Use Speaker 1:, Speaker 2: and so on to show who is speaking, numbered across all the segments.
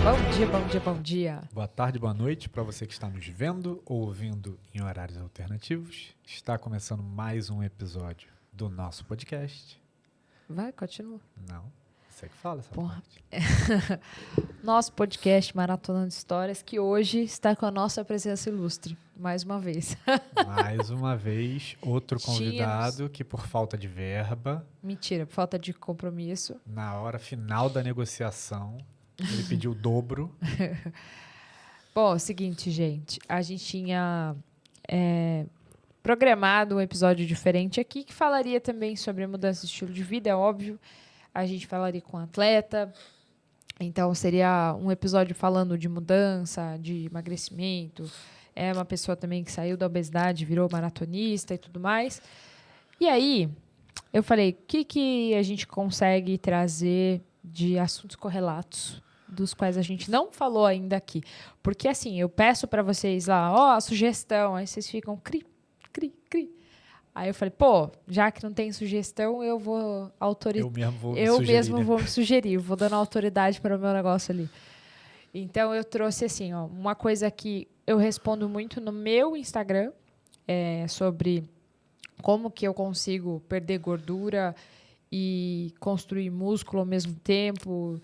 Speaker 1: Bom dia, bom dia, bom dia.
Speaker 2: Boa tarde, boa noite para você que está nos vendo ou ouvindo em horários alternativos. Está começando mais um episódio do nosso podcast.
Speaker 1: Vai, continua.
Speaker 2: Não, você que fala essa
Speaker 1: Porra.
Speaker 2: parte.
Speaker 1: Nosso podcast Maratonando Histórias, que hoje está com a nossa presença ilustre, mais uma vez.
Speaker 2: Mais uma vez, outro convidado
Speaker 1: Tínhamos-
Speaker 2: que por falta de verba,
Speaker 1: Mentira, por falta de compromisso.
Speaker 2: na hora final da negociação, ele pediu o dobro.
Speaker 1: Bom, é o seguinte, gente. A gente tinha programado um episódio diferente aqui que falaria também sobre a mudança de estilo de vida, é óbvio. A gente falaria com um atleta. Então, seria um episódio falando de mudança, de emagrecimento. É uma pessoa também que saiu da obesidade, virou maratonista e tudo mais. E aí, eu falei, o que a gente consegue trazer de assuntos correlatos, dos quais a gente não falou ainda aqui? Porque, assim, eu peço para vocês lá, a sugestão, aí vocês ficam cri, cri, cri. Aí eu falei, pô, já que não tem sugestão, eu vou autorizar.
Speaker 2: Eu
Speaker 1: Mesmo vou me sugerir, vou dando autoridade para o meu negócio ali. Então, eu trouxe, assim, uma coisa que eu respondo muito no meu Instagram, sobre como que eu consigo perder gordura e construir músculo ao mesmo tempo.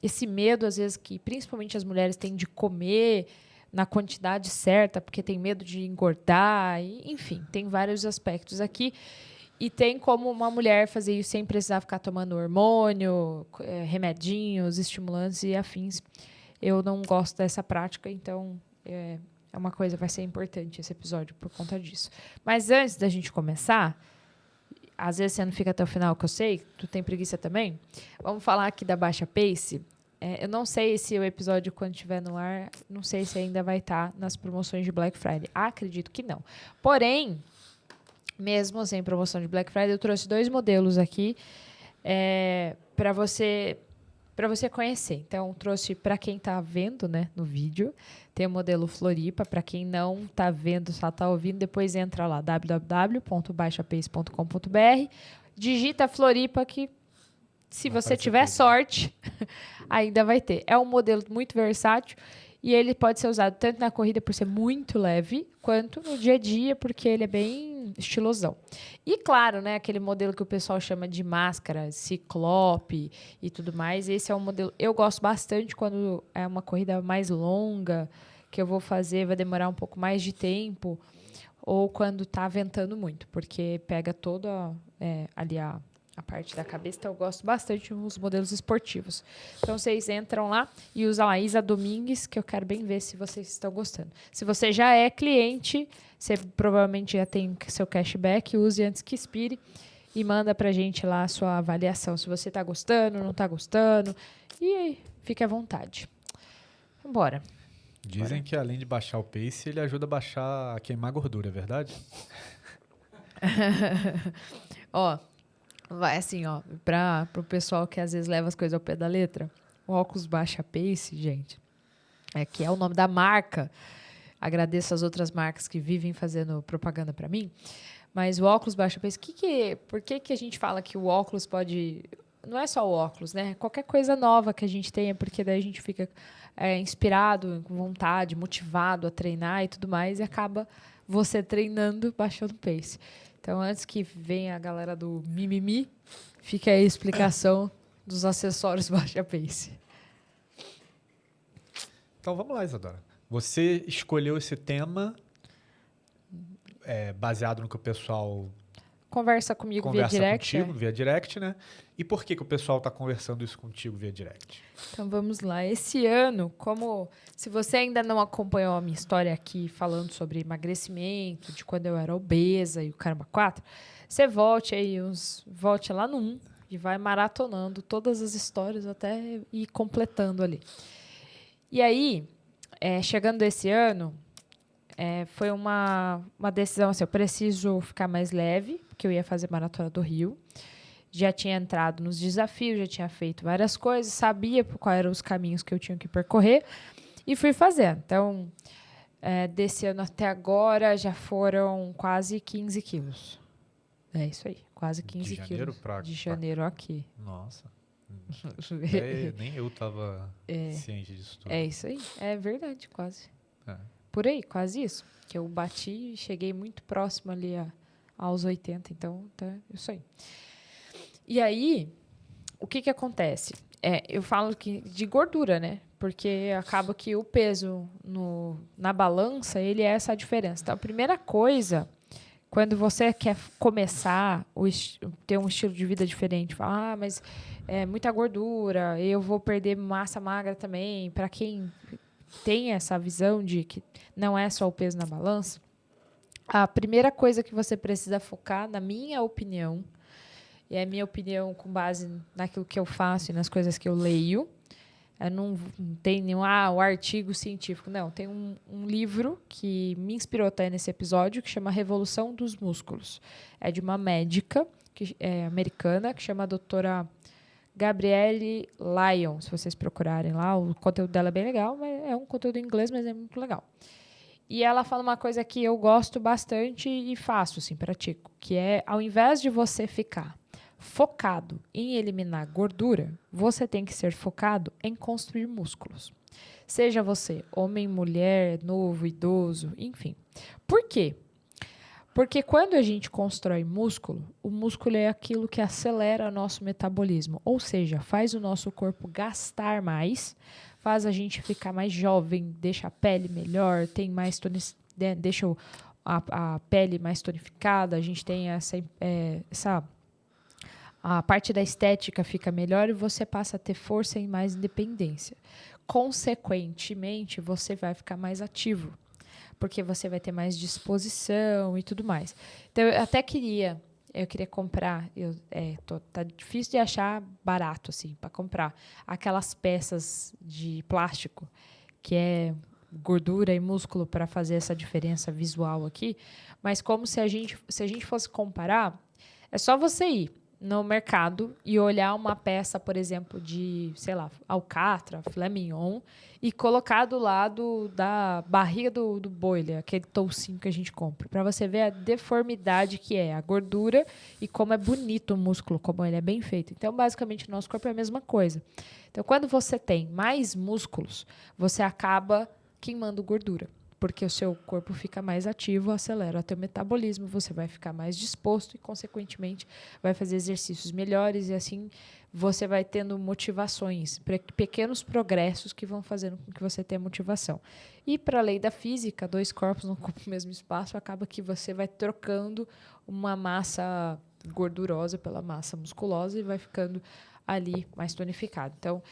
Speaker 1: Esse medo, às vezes, que principalmente as mulheres têm de comer na quantidade certa, porque tem medo de engordar. Enfim, tem vários aspectos aqui. E tem como uma mulher fazer isso sem precisar ficar tomando hormônio, remedinhos, estimulantes e afins. Eu não gosto dessa prática, então é uma coisa, vai ser importante esse episódio por conta disso. Mas antes da gente começar, às vezes você não fica até o final, que eu sei, tu tem preguiça também, vamos falar aqui da Baixa Pace. Eu não sei se o episódio, quando estiver no ar, não sei se ainda vai estar nas promoções de Black Friday. Acredito que não. Porém, mesmo sem promoção de Black Friday, eu trouxe 2 modelos aqui para você conhecer. Então, trouxe para quem está vendo, né, no vídeo. Tem o modelo Floripa. Para quem não está vendo, só está ouvindo, depois entra lá, www.baixapace.com.br. Digita Floripa que, se você tiver sorte, ainda vai ter. É um modelo muito versátil e ele pode ser usado tanto na corrida por ser muito leve, quanto no dia a dia, porque ele é bem estilosão. E claro, né, aquele modelo que o pessoal chama de máscara, ciclope e tudo mais. Esse é um modelo eu gosto bastante quando é uma corrida mais longa, que eu vou fazer, vai demorar um pouco mais de tempo, ou quando está ventando muito, porque pega toda ali a parte da cabeça. Então, eu gosto bastante dos modelos esportivos. Então, vocês entram lá e usam a Isa Domingues, que eu quero bem ver se vocês estão gostando. Se você já é cliente, você provavelmente já tem seu cashback, use antes que expire e manda pra gente lá a sua avaliação, se você está gostando, não está gostando. E aí, fique à vontade. Bora.
Speaker 2: Dizem que além de baixar o pace, ele ajuda a queimar gordura, é verdade?
Speaker 1: Vai assim, para o pessoal que às vezes leva as coisas ao pé da letra, o óculos Baixa Pace, gente, que é o nome da marca. Agradeço as outras marcas que vivem fazendo propaganda para mim. Mas o óculos Baixa Pace, por que a gente fala que o óculos pode... Não é só o óculos, né? Qualquer coisa nova que a gente tenha, porque daí a gente fica inspirado, com vontade, motivado a treinar e tudo mais, e acaba você treinando, baixando o pace. Então, antes que venha a galera do mimimi, fica aí a explicação dos acessórios Baixa Pace.
Speaker 2: Então vamos lá, Isadora. Você escolheu esse tema baseado no que o pessoal
Speaker 1: Conversa comigo
Speaker 2: conversa
Speaker 1: via direct.
Speaker 2: contigo, via direct, né? E por que o pessoal está conversando isso contigo via direct?
Speaker 1: Então vamos lá. Esse ano, se você ainda não acompanhou a minha história aqui falando sobre emagrecimento, de quando eu era obesa e o caramba 4, você volte lá no 1 e vai maratonando todas as histórias até ir completando ali. E aí, chegando esse ano, foi uma decisão assim, eu preciso ficar mais leve, porque eu ia fazer Maratona do Rio. Já tinha entrado nos desafios, já tinha feito várias coisas, sabia quais eram os caminhos que eu tinha que percorrer e fui fazendo. Então, desse ano até agora, já foram quase 15 quilos. É isso aí, quase 15 quilos.
Speaker 2: De janeiro
Speaker 1: De janeiro aqui.
Speaker 2: Nossa. Nem eu estava ciente disso tudo.
Speaker 1: É isso aí. É verdade, quase.
Speaker 2: É.
Speaker 1: Por aí, quase isso. Que eu bati e cheguei muito próximo ali aos 80. Então, tá isso aí. E aí, o que acontece? Eu falo que de gordura, né? Porque acaba que o peso na balança, ele é essa diferença. Então, a primeira coisa, quando você quer começar ter um estilo de vida diferente, fala, mas é muita gordura, eu vou perder massa magra também. Para quem tem essa visão de que não é só o peso na balança, a primeira coisa que você precisa focar, na minha opinião, e é a minha opinião com base naquilo que eu faço e nas coisas que eu leio. Não tem nenhum o artigo científico. Não, tem um livro que me inspirou até nesse episódio, que chama Revolução dos Músculos. É de uma médica americana, que chama a doutora Gabrielle Lyon. Se vocês procurarem lá, o conteúdo dela é bem legal. É um conteúdo em inglês, mas é muito legal. E ela fala uma coisa que eu gosto bastante e faço, assim, pratico. Que é, ao invés de você ficar focado em eliminar gordura, você tem que ser focado em construir músculos. Seja você homem, mulher, novo, idoso, enfim. Por quê? Porque quando a gente constrói músculo, o músculo é aquilo que acelera nosso metabolismo, ou seja, faz o nosso corpo gastar mais, faz a gente ficar mais jovem, deixa a pele melhor, tem mais deixa a pele mais tonificada, a gente tem a parte da estética fica melhor e você passa a ter força e mais independência. Consequentemente, você vai ficar mais ativo, porque você vai ter mais disposição e tudo mais. Então, eu queria comprar, tá difícil de achar barato, assim, para comprar aquelas peças de plástico, que é gordura e músculo para fazer essa diferença visual aqui, mas como se a gente fosse comparar, é só você ir no mercado e olhar uma peça, por exemplo, de, sei lá, alcatra, filé mignon, e colocar do lado da barriga do boi, aquele toucinho que a gente compra, para você ver a deformidade que é a gordura e como é bonito o músculo, como ele é bem feito. Então, basicamente, o nosso corpo é a mesma coisa. Então, quando você tem mais músculos, você acaba queimando gordura, porque o seu corpo fica mais ativo, acelera o teu metabolismo, você vai ficar mais disposto e, consequentemente, vai fazer exercícios melhores e, assim, você vai tendo motivações, pequenos progressos que vão fazendo com que você tenha motivação. E, para a lei da física, 2 corpos não ocupam o mesmo espaço, acaba que você vai trocando uma massa gordurosa pela massa musculosa e vai ficando ali mais tonificado. Então,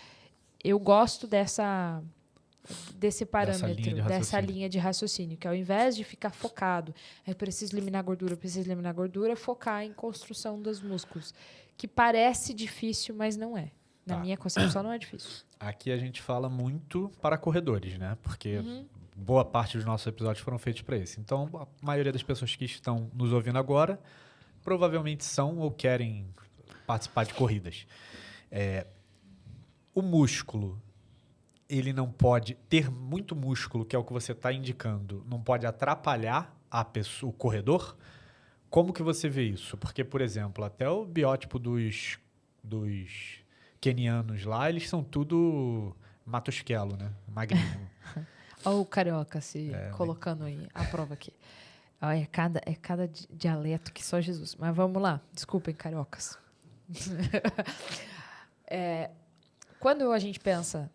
Speaker 1: eu gosto desse parâmetro, dessa linha de raciocínio, que ao invés de ficar focado, preciso eliminar gordura, focar em construção dos músculos, que parece difícil, mas não é. Na minha concepção, não é difícil.
Speaker 2: Aqui a gente fala muito para corredores, né? Porque boa parte dos nossos episódios foram feitos para isso. Então, a maioria das pessoas que estão nos ouvindo agora provavelmente são ou querem participar de corridas. O músculo, ele não pode ter muito músculo, que é o que você está indicando, não pode atrapalhar o corredor? Como que você vê isso? Porque, por exemplo, até o biótipo dos quenianos lá, eles são tudo matosquelo, né? Magrinho.
Speaker 1: Olha o carioca se colocando aí a prova aqui. É cada dialeto que só Jesus. Mas vamos lá. Desculpem, cariocas. Quando a gente pensa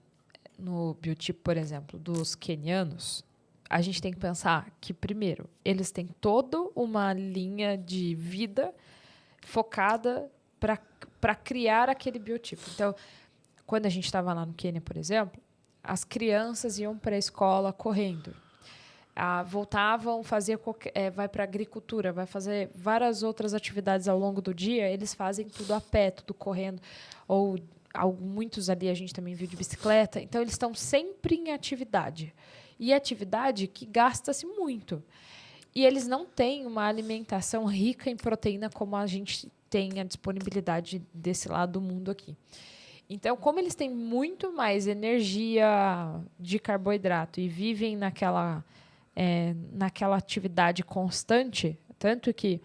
Speaker 1: no biotipo, por exemplo, dos quenianos, a gente tem que pensar que, primeiro, eles têm toda uma linha de vida focada para criar aquele biotipo. Então, quando a gente estava lá no Quênia, por exemplo, as crianças iam para a escola correndo. Voltavam, vai para a agricultura, vai fazer várias outras atividades ao longo do dia, eles fazem tudo a pé, tudo correndo, ou muitos ali a gente também viu de bicicleta. Então, eles estão sempre em atividade. E atividade que gasta-se muito. E eles não têm uma alimentação rica em proteína como a gente tem a disponibilidade desse lado do mundo aqui. Então, como eles têm muito mais energia de carboidrato e vivem naquela atividade constante, tanto que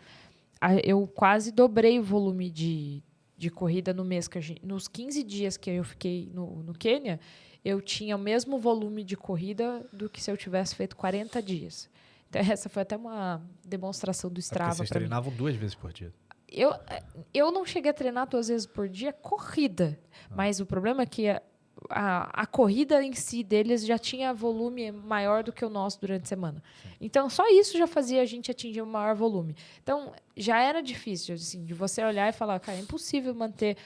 Speaker 1: eu quase dobrei o volume de de corrida no mês, nos 15 dias que eu fiquei no Quênia, eu tinha o mesmo volume de corrida do que se eu tivesse feito 40 dias. Então, essa foi até uma demonstração do Strava para mim.
Speaker 2: Vocês treinavam 2 vezes por dia?
Speaker 1: Eu não cheguei a treinar 2 vezes por dia corrida, mas o problema é que a corrida em si deles já tinha volume maior do que o nosso durante a semana. Sim. Então, só isso já fazia a gente atingir um maior volume. Então, já era difícil, assim, de você olhar e falar, cara, é impossível manter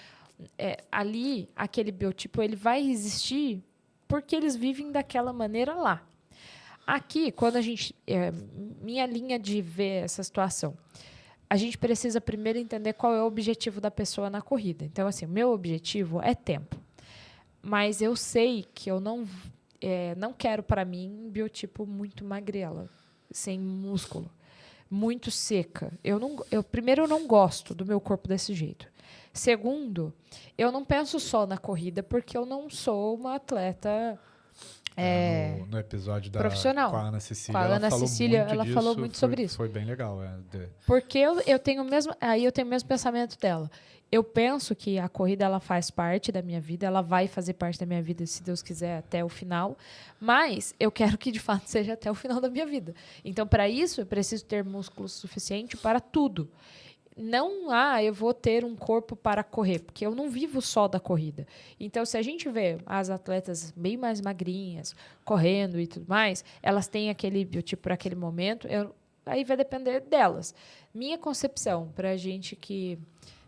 Speaker 1: ali aquele biotipo, ele vai existir porque eles vivem daquela maneira lá. Aqui, quando a gente... minha linha de ver essa situação, a gente precisa primeiro entender qual é o objetivo da pessoa na corrida. Então, assim, o meu objetivo é tempo. Mas eu sei que eu não quero, para mim, um biotipo muito magrela, sem músculo, muito seca. Primeiro, eu não gosto do meu corpo desse jeito. Segundo, eu não penso só na corrida, porque eu não sou uma atleta
Speaker 2: no episódio
Speaker 1: profissional.
Speaker 2: Com a Ana Cecília,
Speaker 1: ela falou muito sobre isso.
Speaker 2: Foi bem legal.
Speaker 1: Porque eu tenho o mesmo pensamento dela. Eu penso que a corrida ela faz parte da minha vida, ela vai fazer parte da minha vida, se Deus quiser, até o final. Mas eu quero que, de fato, seja até o final da minha vida. Então, para isso, eu preciso ter músculo suficiente para tudo. Não, eu vou ter um corpo para correr, porque eu não vivo só da corrida. Então, se a gente vê as atletas bem mais magrinhas, correndo e tudo mais, elas têm aquele biotipo para aquele momento, aí vai depender delas. Minha concepção, para a gente que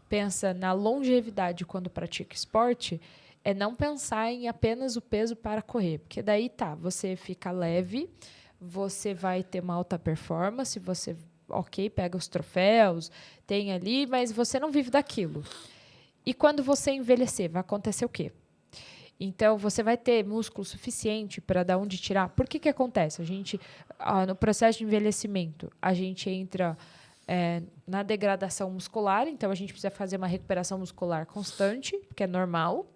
Speaker 1: pensa na longevidade quando pratica esporte, é não pensar em apenas o peso para correr, porque daí você fica leve, você vai ter uma alta performance, você pega os troféus, tem ali, mas você não vive daquilo. E quando você envelhecer, vai acontecer o quê? Então, você vai ter músculo suficiente para dar onde tirar. Por que acontece? A gente, no processo de envelhecimento, a gente entra na degradação muscular, então a gente precisa fazer uma recuperação muscular constante, que é normal,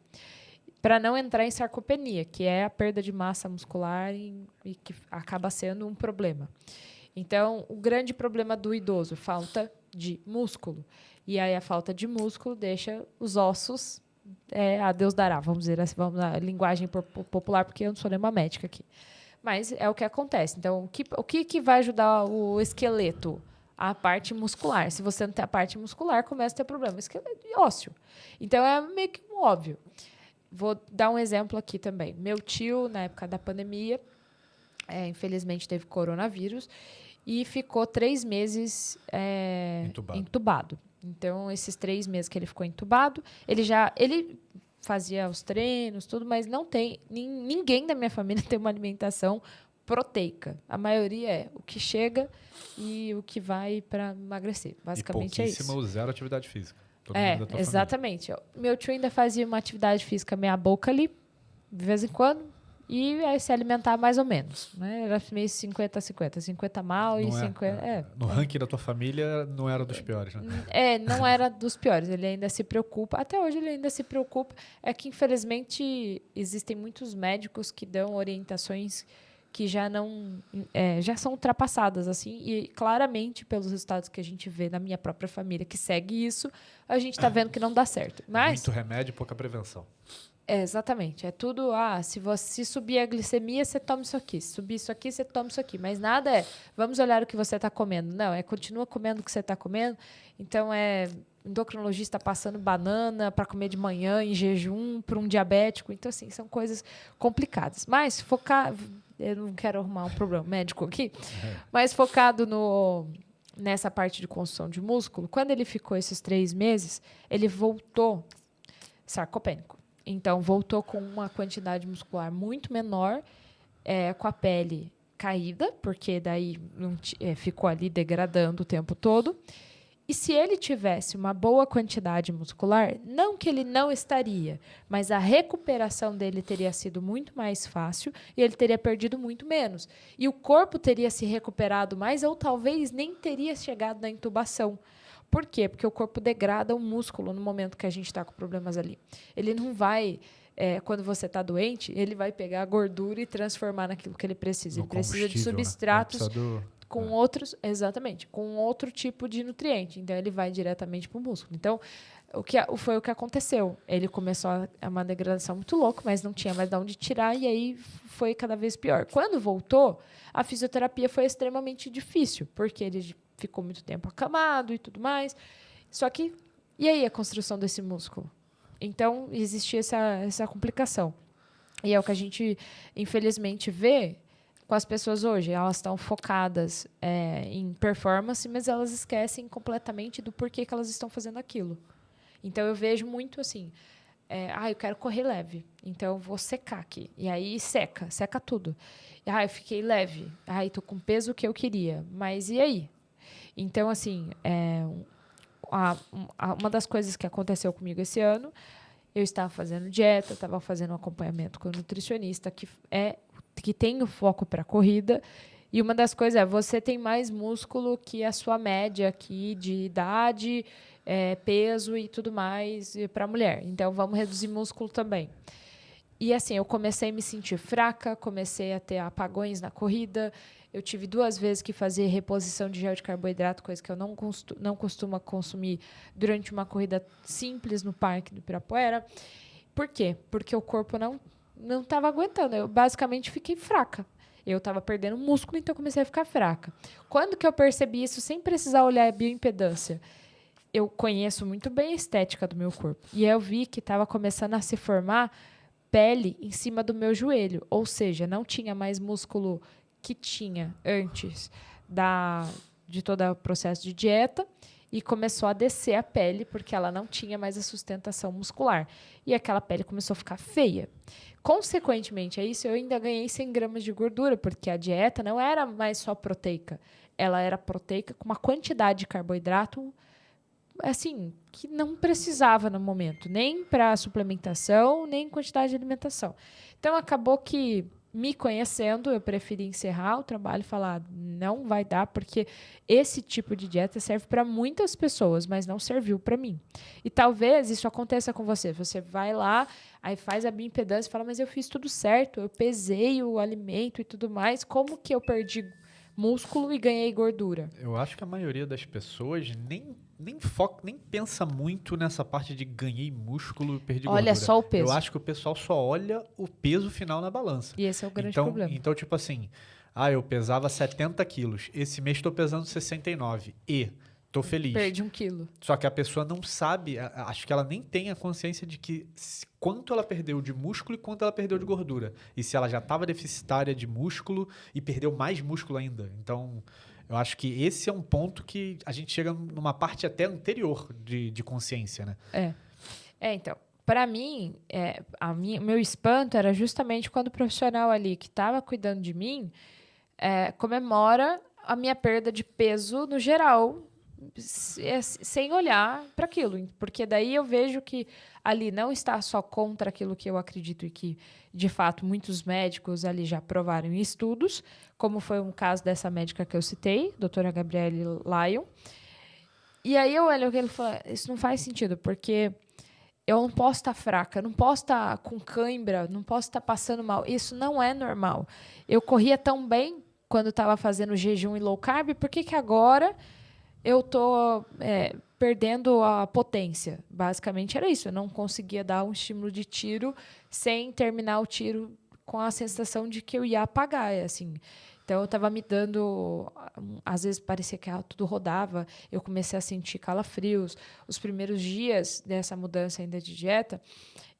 Speaker 1: para não entrar em sarcopenia, que é a perda de massa muscular e que acaba sendo um problema. Então, o grande problema do idoso, falta de músculo. E aí a falta de músculo deixa os ossos a Deus dará, vamos dizer assim, vamos na linguagem popular, porque eu não sou nenhuma médica aqui. Mas é o que acontece. Então, o que vai ajudar o esqueleto? A parte muscular. Se você não tem a parte muscular, começa a ter problema. Esqueleto e ósseo. Então, é meio que óbvio. Vou dar um exemplo aqui também. Meu tio, na época da pandemia, infelizmente teve coronavírus e ficou 3 meses entubado. Então, esses 3 meses que ele ficou entubado, ele fazia os treinos, tudo, mas não tem... Ninguém da minha família tem uma alimentação proteica. A maioria é o que chega e o que vai para emagrecer. Basicamente é isso.
Speaker 2: E pouquíssima ou zero atividade física.
Speaker 1: Exatamente. Meu tio ainda fazia uma atividade física meia boca ali, de vez em quando, e aí se alimentar mais ou menos. Né? Era meio 50-50. 50 mal e 50...
Speaker 2: No ranking da tua família, não era dos piores, né?
Speaker 1: Não era dos piores. Ele ainda se preocupa. Até hoje ele ainda se preocupa. É que, infelizmente, existem muitos médicos que dão orientações que já são ultrapassadas, assim, e claramente, pelos resultados que a gente vê na minha própria família, que segue isso, a gente está vendo que não dá certo. Mas,
Speaker 2: muito remédio e pouca prevenção.
Speaker 1: Exatamente. É tudo, se subir a glicemia, você toma isso aqui. Se subir isso aqui, você toma isso aqui. Mas nada vamos olhar o que você está comendo. Não, continua comendo o que você está comendo. Então, endocrinologista passando banana para comer de manhã, em jejum, para um diabético. Então, assim, são coisas complicadas. Mas focar... Eu não quero arrumar um problema médico aqui, mas focado nessa parte de construção de músculo, quando ele ficou esses 3 meses, ele voltou sarcopênico. Então, voltou com uma quantidade muscular muito menor, com a pele caída, porque daí ficou ali degradando o tempo todo. E se ele tivesse uma boa quantidade muscular, não que ele não estaria, mas a recuperação dele teria sido muito mais fácil e ele teria perdido muito menos. E o corpo teria se recuperado mais ou talvez nem teria chegado na intubação. Por quê? Porque o corpo degrada o músculo no momento que a gente está com problemas ali. Ele não vai... quando você está doente, ele vai pegar a gordura e transformar naquilo que ele precisa. Ele precisa de substratos... com outros, exatamente, com outro tipo de nutriente. Então, ele vai diretamente para o músculo. Então, Foi o que aconteceu. Ele começou a uma degradação muito louca, mas não tinha mais de onde tirar, e aí foi cada vez pior. Quando voltou, a fisioterapia foi extremamente difícil, porque ele ficou muito tempo acamado e tudo mais. Só que, e aí a construção desse músculo? Então, existia essa complicação. E é o que a gente, infelizmente, vê com as pessoas hoje. Elas estão focadas em performance, mas elas esquecem completamente do porquê que elas estão fazendo aquilo. Então, eu vejo muito assim, eu quero correr leve, então eu vou secar aqui. E aí seca tudo. Eu fiquei leve, estou com o peso que eu queria, mas e aí? Então, assim, uma das coisas que aconteceu comigo esse ano, eu estava fazendo dieta, estava fazendo um acompanhamento com o nutricionista, que tem o foco para a corrida. E uma das coisas você tem mais músculo que a sua média aqui de idade, peso e tudo mais para a mulher. Então, vamos reduzir músculo também. E assim, eu comecei a me sentir fraca, comecei a ter apagões na corrida. Eu tive 2 vezes que fazer reposição de gel de carboidrato, coisa que eu não costumo consumir durante uma corrida simples no Parque do Ibirapuera. Por quê? Porque o corpo não estava aguentando. Eu basicamente fiquei fraca. Eu estava perdendo músculo, então eu comecei a ficar fraca. Quando que eu percebi isso, sem precisar olhar a bioimpedância? Eu conheço muito bem a estética do meu corpo. E eu vi que estava começando a se formar pele em cima do meu joelho. Ou seja, não tinha mais músculo que tinha antes de todo o processo de dieta. E começou a descer a pele, porque ela não tinha mais a sustentação muscular. E aquela pele começou a ficar feia. Consequentemente a isso, eu ainda ganhei 100 gramas de gordura, porque a dieta não era mais só proteica. Ela era proteica com uma quantidade de carboidrato, assim, que não precisava no momento, nem para suplementação, nem quantidade de alimentação. Então, acabou que, me conhecendo, eu preferi encerrar o trabalho e falar, não vai dar, porque esse tipo de dieta serve para muitas pessoas, mas não serviu para mim. E talvez isso aconteça com você. Você vai lá, aí faz a bioimpedância e fala, mas eu fiz tudo certo, eu pesei o alimento e tudo mais, como que eu perdi músculo e ganhei gordura?
Speaker 2: Eu acho que a maioria das pessoas nem foca, nem pensa muito nessa parte de ganhei músculo e perdi gordura.
Speaker 1: Olha só o peso.
Speaker 2: Eu acho que o pessoal só olha o peso final na balança.
Speaker 1: E esse é o grande problema.
Speaker 2: Então, tipo assim, eu pesava 70 quilos. Esse mês estou pesando 69. E tô feliz.
Speaker 1: Perdi 1 quilo.
Speaker 2: Só que a pessoa não sabe, acho que ela nem tem a consciência de que quanto ela perdeu de músculo e quanto ela perdeu de gordura. E se ela já estava deficitária de músculo e perdeu mais músculo ainda. Então, eu acho que esse é um ponto que a gente chega numa parte até anterior de consciência, né?
Speaker 1: Então, para mim, meu espanto era justamente quando o profissional ali que estava cuidando de mim comemora a minha perda de peso no geral, sem olhar para aquilo. Porque daí eu vejo que ali não está só contra aquilo que eu acredito e que, de fato, muitos médicos ali já provaram em estudos, como foi um caso dessa médica que eu citei, doutora Gabriele Lyon. E aí eu olho aquilo e falo, isso não faz sentido, porque eu não posso estar fraca, não posso estar com cãibra, não posso estar passando mal. Isso não é normal. Eu corria tão bem quando estava fazendo jejum e low carb, por que agora eu estou perdendo a potência? Basicamente era isso. Eu não conseguia dar um estímulo de tiro sem terminar o tiro com a sensação de que eu ia apagar. Assim. Então, eu estava me dando... Às vezes, parecia que tudo rodava. Eu comecei a sentir calafrios. Os primeiros dias dessa mudança ainda de dieta,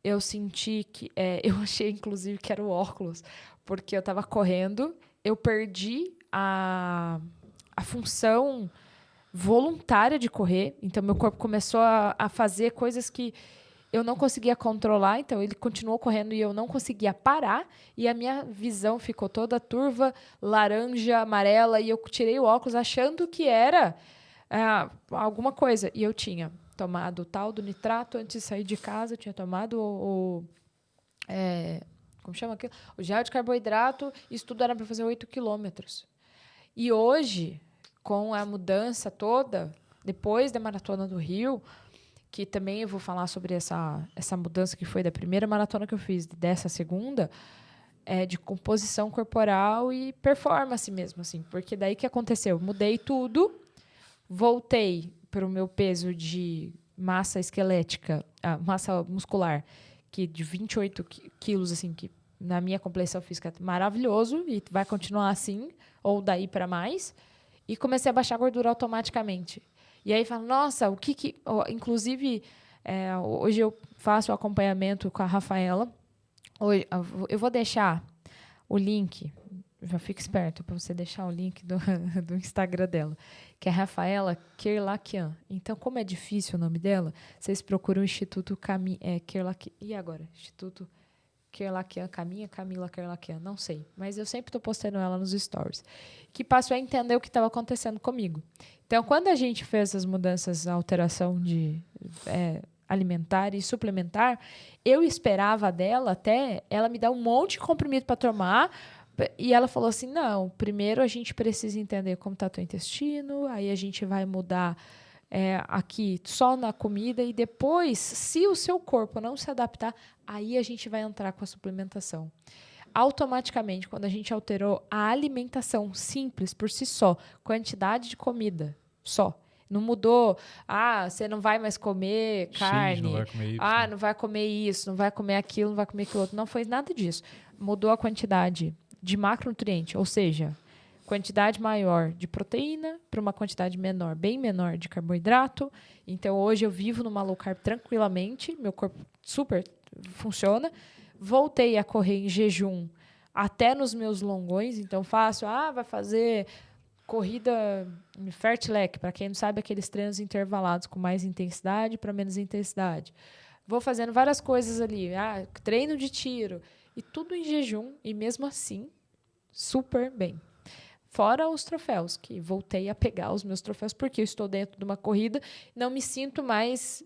Speaker 1: eu senti que... eu achei, inclusive, que era o óculos. Porque eu estava correndo, eu perdi a função voluntária de correr. Então, meu corpo começou a fazer coisas que eu não conseguia controlar. Então, ele continuou correndo e eu não conseguia parar. E a minha visão ficou toda turva, laranja, amarela. E eu tirei o óculos achando que era alguma coisa. E eu tinha tomado tal do nitrato antes de sair de casa. Eu tinha tomado como chama aquilo? O gel de carboidrato. Isso tudo era para fazer 8 quilômetros. E hoje, com a mudança toda, depois da Maratona do Rio, que também eu vou falar sobre essa mudança que foi da primeira maratona que eu fiz, dessa segunda, de composição corporal e performance mesmo, assim. Porque daí que aconteceu? Mudei tudo, voltei para o meu peso de massa esquelética, massa muscular, que de 28 quilos, assim, que na minha complexão física é maravilhoso e vai continuar assim, ou daí para mais, e comecei a baixar gordura automaticamente. E aí falo, nossa, o que inclusive, hoje eu faço o acompanhamento com a Rafaela. Hoje, eu vou deixar o link, já fica esperto para você deixar o link do Instagram dela, que é Rafaela Kerlakian. Então, como é difícil o nome dela, vocês procuram o Instituto Kerlakian. E agora? Instituto Kerlakian, Camila Kerlakian, não sei. Mas eu sempre estou postando ela nos stories. Que passou a entender o que estava acontecendo comigo. Então, quando a gente fez as mudanças, a alteração de alimentar e suplementar, eu esperava dela até ela me dar um monte de comprimido para tomar. E ela falou assim, não, primeiro a gente precisa entender como está teu intestino, aí a gente vai mudar aqui só na comida e depois, se o seu corpo não se adaptar, aí a gente vai entrar com a suplementação. Automaticamente, quando a gente alterou a alimentação simples por si só, quantidade de comida só, não mudou, você não vai mais comer carne,
Speaker 2: não vai comer Y.
Speaker 1: Não vai comer isso, não vai comer aquilo, não vai comer aquilo outro, não foi nada disso. Mudou a quantidade de macronutriente, ou seja, quantidade maior de proteína para uma quantidade menor, bem menor de carboidrato. Então, hoje eu vivo numa low carb tranquilamente, meu corpo super funciona. Voltei a correr em jejum até nos meus longões, então faço, vai fazer corrida fartlek, para quem não sabe, aqueles treinos intervalados com mais intensidade para menos intensidade. Vou fazendo várias coisas ali, treino de tiro, e tudo em jejum, e mesmo assim, super bem. Fora os troféus, que voltei a pegar os meus troféus, porque eu estou dentro de uma corrida, não me sinto mais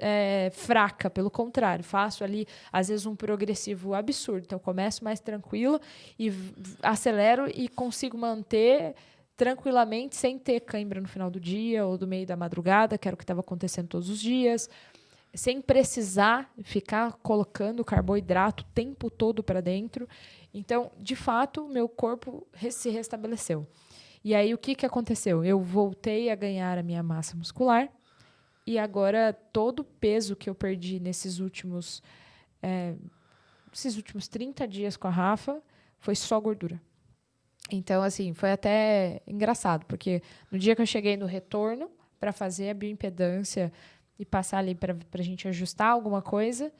Speaker 1: fraca, pelo contrário, faço ali, às vezes, um progressivo absurdo. Então, eu começo mais tranquilo e acelero e consigo manter tranquilamente, sem ter cãibra no final do dia ou do meio da madrugada, que era o que estava acontecendo todos os dias, sem precisar ficar colocando carboidrato o tempo todo para dentro. Então, de fato, meu corpo se restabeleceu. E aí, o que aconteceu? Eu voltei a ganhar a minha massa muscular e agora todo o peso que eu perdi nesses últimos 30 dias com a Rafa foi só gordura. Então, assim, foi até engraçado, porque no dia que eu cheguei no retorno para fazer a bioimpedância e passar ali para a gente ajustar alguma coisa,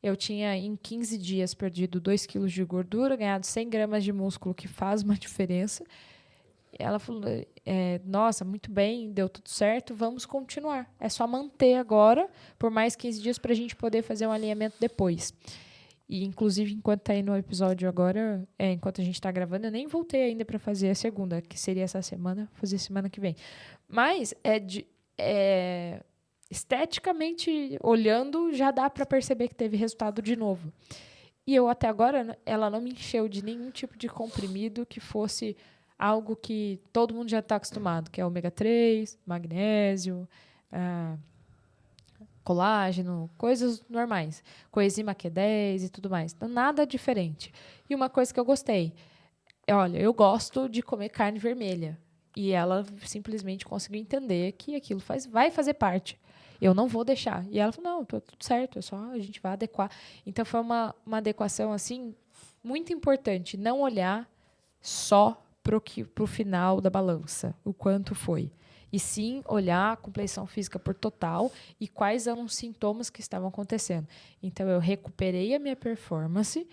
Speaker 1: eu tinha, em 15 dias, perdido 2 quilos de gordura, ganhado 100 gramas de músculo, que faz uma diferença. Ela falou, nossa, muito bem, deu tudo certo, vamos continuar. É só manter agora, por mais 15 dias, para a gente poder fazer um alinhamento depois. E, inclusive, enquanto está aí no episódio agora, enquanto a gente está gravando, eu nem voltei ainda para fazer a segunda, que seria essa semana, fazer semana que vem. Mas, esteticamente, olhando, já dá para perceber que teve resultado de novo. E eu, até agora, ela não me encheu de nenhum tipo de comprimido que fosse algo que todo mundo já está acostumado, que é ômega 3, magnésio, colágeno, coisas normais, coenzima Q10 e tudo mais. Então, nada diferente. E uma coisa que eu gostei, olha, eu gosto de comer carne vermelha. E ela simplesmente conseguiu entender que aquilo vai fazer parte. Eu não vou deixar. E ela falou, não, tudo certo, a gente vai adequar. Então, foi uma adequação, assim, muito importante. Não olhar só para o final da balança, o quanto foi. E sim olhar a complexão física por total e quais eram os sintomas que estavam acontecendo. Então, eu recuperei a minha performance,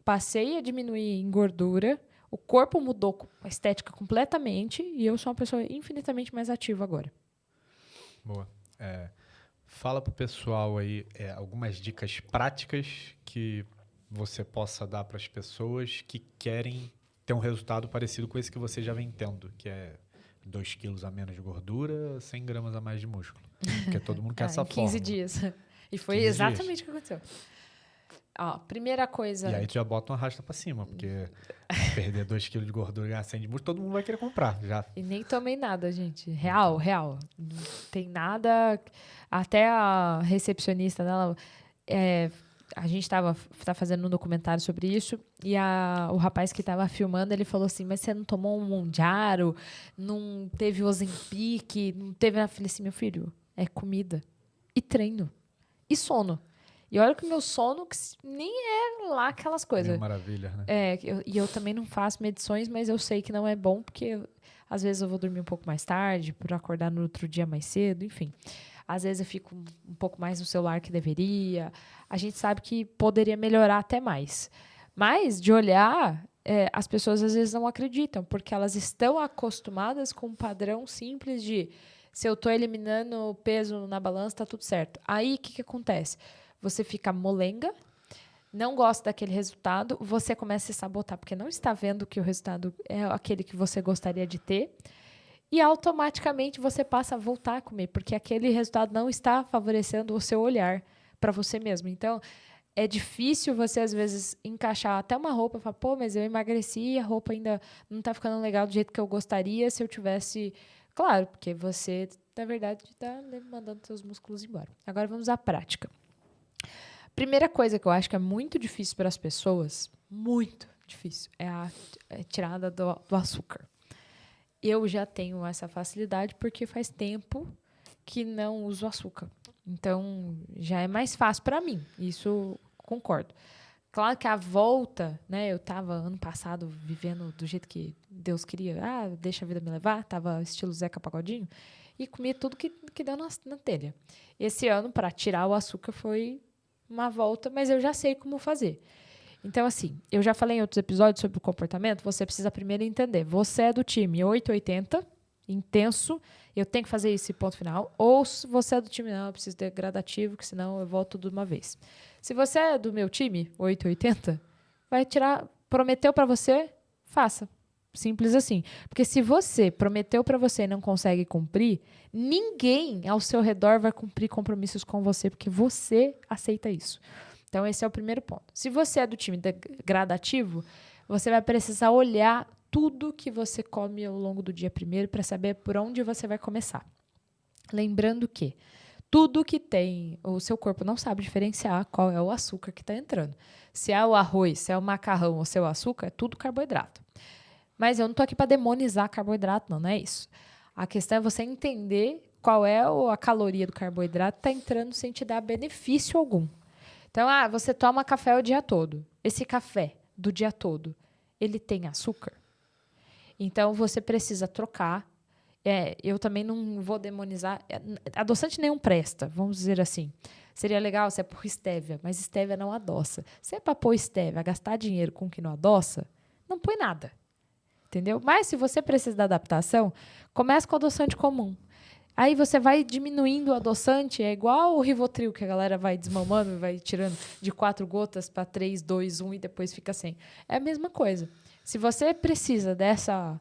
Speaker 1: passei a diminuir em gordura, o corpo mudou a estética completamente e eu sou uma pessoa infinitamente mais ativa agora.
Speaker 2: Boa. Fala para o pessoal aí algumas dicas práticas que você possa dar para as pessoas que querem ter um resultado parecido com esse que você já vem tendo, que é 2 quilos a menos de gordura, 100 gramas a mais de músculo. Porque todo mundo quer essa forma.
Speaker 1: 15 dias. E foi exatamente o que aconteceu. Primeira coisa...
Speaker 2: E aí tu já bota uma rasta pra cima, porque perder 2 quilos de gordura e ganhar 100 de músculo, todo mundo vai querer comprar. Já.
Speaker 1: E nem tomei nada, gente. Real. Não tem nada... Até a recepcionista dela... a gente tá fazendo um documentário sobre isso e o rapaz que estava filmando, ele falou assim, mas você não tomou um Mounjaro, não teve Ozempic, não teve... Eu falei assim, meu filho, é comida. e treino. E sono. E olha que o meu sono nem é lá aquelas coisas.
Speaker 2: Maravilha, né?
Speaker 1: Eu também não faço medições, mas eu sei que não é bom, porque às vezes eu vou dormir um pouco mais tarde, para acordar no outro dia mais cedo, enfim. Às vezes eu fico um pouco mais no celular que deveria. A gente sabe que poderia melhorar até mais. Mas, de olhar, as pessoas às vezes não acreditam, porque elas estão acostumadas com um padrão simples de se eu estou eliminando peso na balança, está tudo certo. Aí, o que acontece? Você fica molenga, não gosta daquele resultado, você começa a se sabotar, porque não está vendo que o resultado é aquele que você gostaria de ter, e automaticamente você passa a voltar a comer, porque aquele resultado não está favorecendo o seu olhar para você mesmo. Então, é difícil você, às vezes, encaixar até uma roupa e falar, pô, mas eu emagreci e a roupa ainda não está ficando legal do jeito que eu gostaria se eu tivesse... Claro, porque você, na verdade, está mandando seus músculos embora. Agora, vamos à prática. Primeira coisa que eu acho que é muito difícil para as pessoas, muito difícil, é a tirada do açúcar. Eu já tenho essa facilidade porque faz tempo que não uso açúcar. Então, já é mais fácil para mim. Isso concordo. Claro que a volta, né? Eu estava ano passado vivendo do jeito que Deus queria. Deixa a vida me levar. Estava estilo Zeca Pagodinho. E comia tudo que deu na telha. Esse ano, para tirar o açúcar, foi uma volta, mas eu já sei como fazer. Então, assim, eu já falei em outros episódios sobre o comportamento, você precisa primeiro entender. Você é do time 880, intenso, eu tenho que fazer isso, ponto final. Ou se você é do time, não, eu preciso de gradativo, que senão eu volto de uma vez. Se você é do meu time, 880, vai tirar, prometeu para você, faça. Simples assim. Porque se você prometeu para você e não consegue cumprir, ninguém ao seu redor vai cumprir compromissos com você, porque você aceita isso. Então, esse é o primeiro ponto. Se você é do time gradativo, você vai precisar olhar tudo que você come ao longo do dia primeiro para saber por onde você vai começar. Lembrando que tudo que tem, o seu corpo não sabe diferenciar qual é o açúcar que está entrando. Se é o arroz, se é o macarrão ou se é o açúcar, é tudo carboidrato. Mas eu não estou aqui para demonizar carboidrato, não é isso. A questão é você entender qual é a caloria do carboidrato que está entrando sem te dar benefício algum. Então, você toma café o dia todo. Esse café do dia todo, ele tem açúcar? Então, você precisa trocar. Eu também não vou demonizar. Adoçante nenhum presta, vamos dizer assim. Seria legal se é por estévia, mas estévia não adoça. Se é para pôr estévia, gastar dinheiro com o que não adoça, não põe nada. Entendeu? Mas se você precisa da adaptação, comece com adoçante comum. Aí você vai diminuindo o adoçante, é igual o Rivotril, que a galera vai desmamando e vai tirando de 4 gotas para 3, 2, 1 e depois fica sem. É a mesma coisa. Se você precisa dessa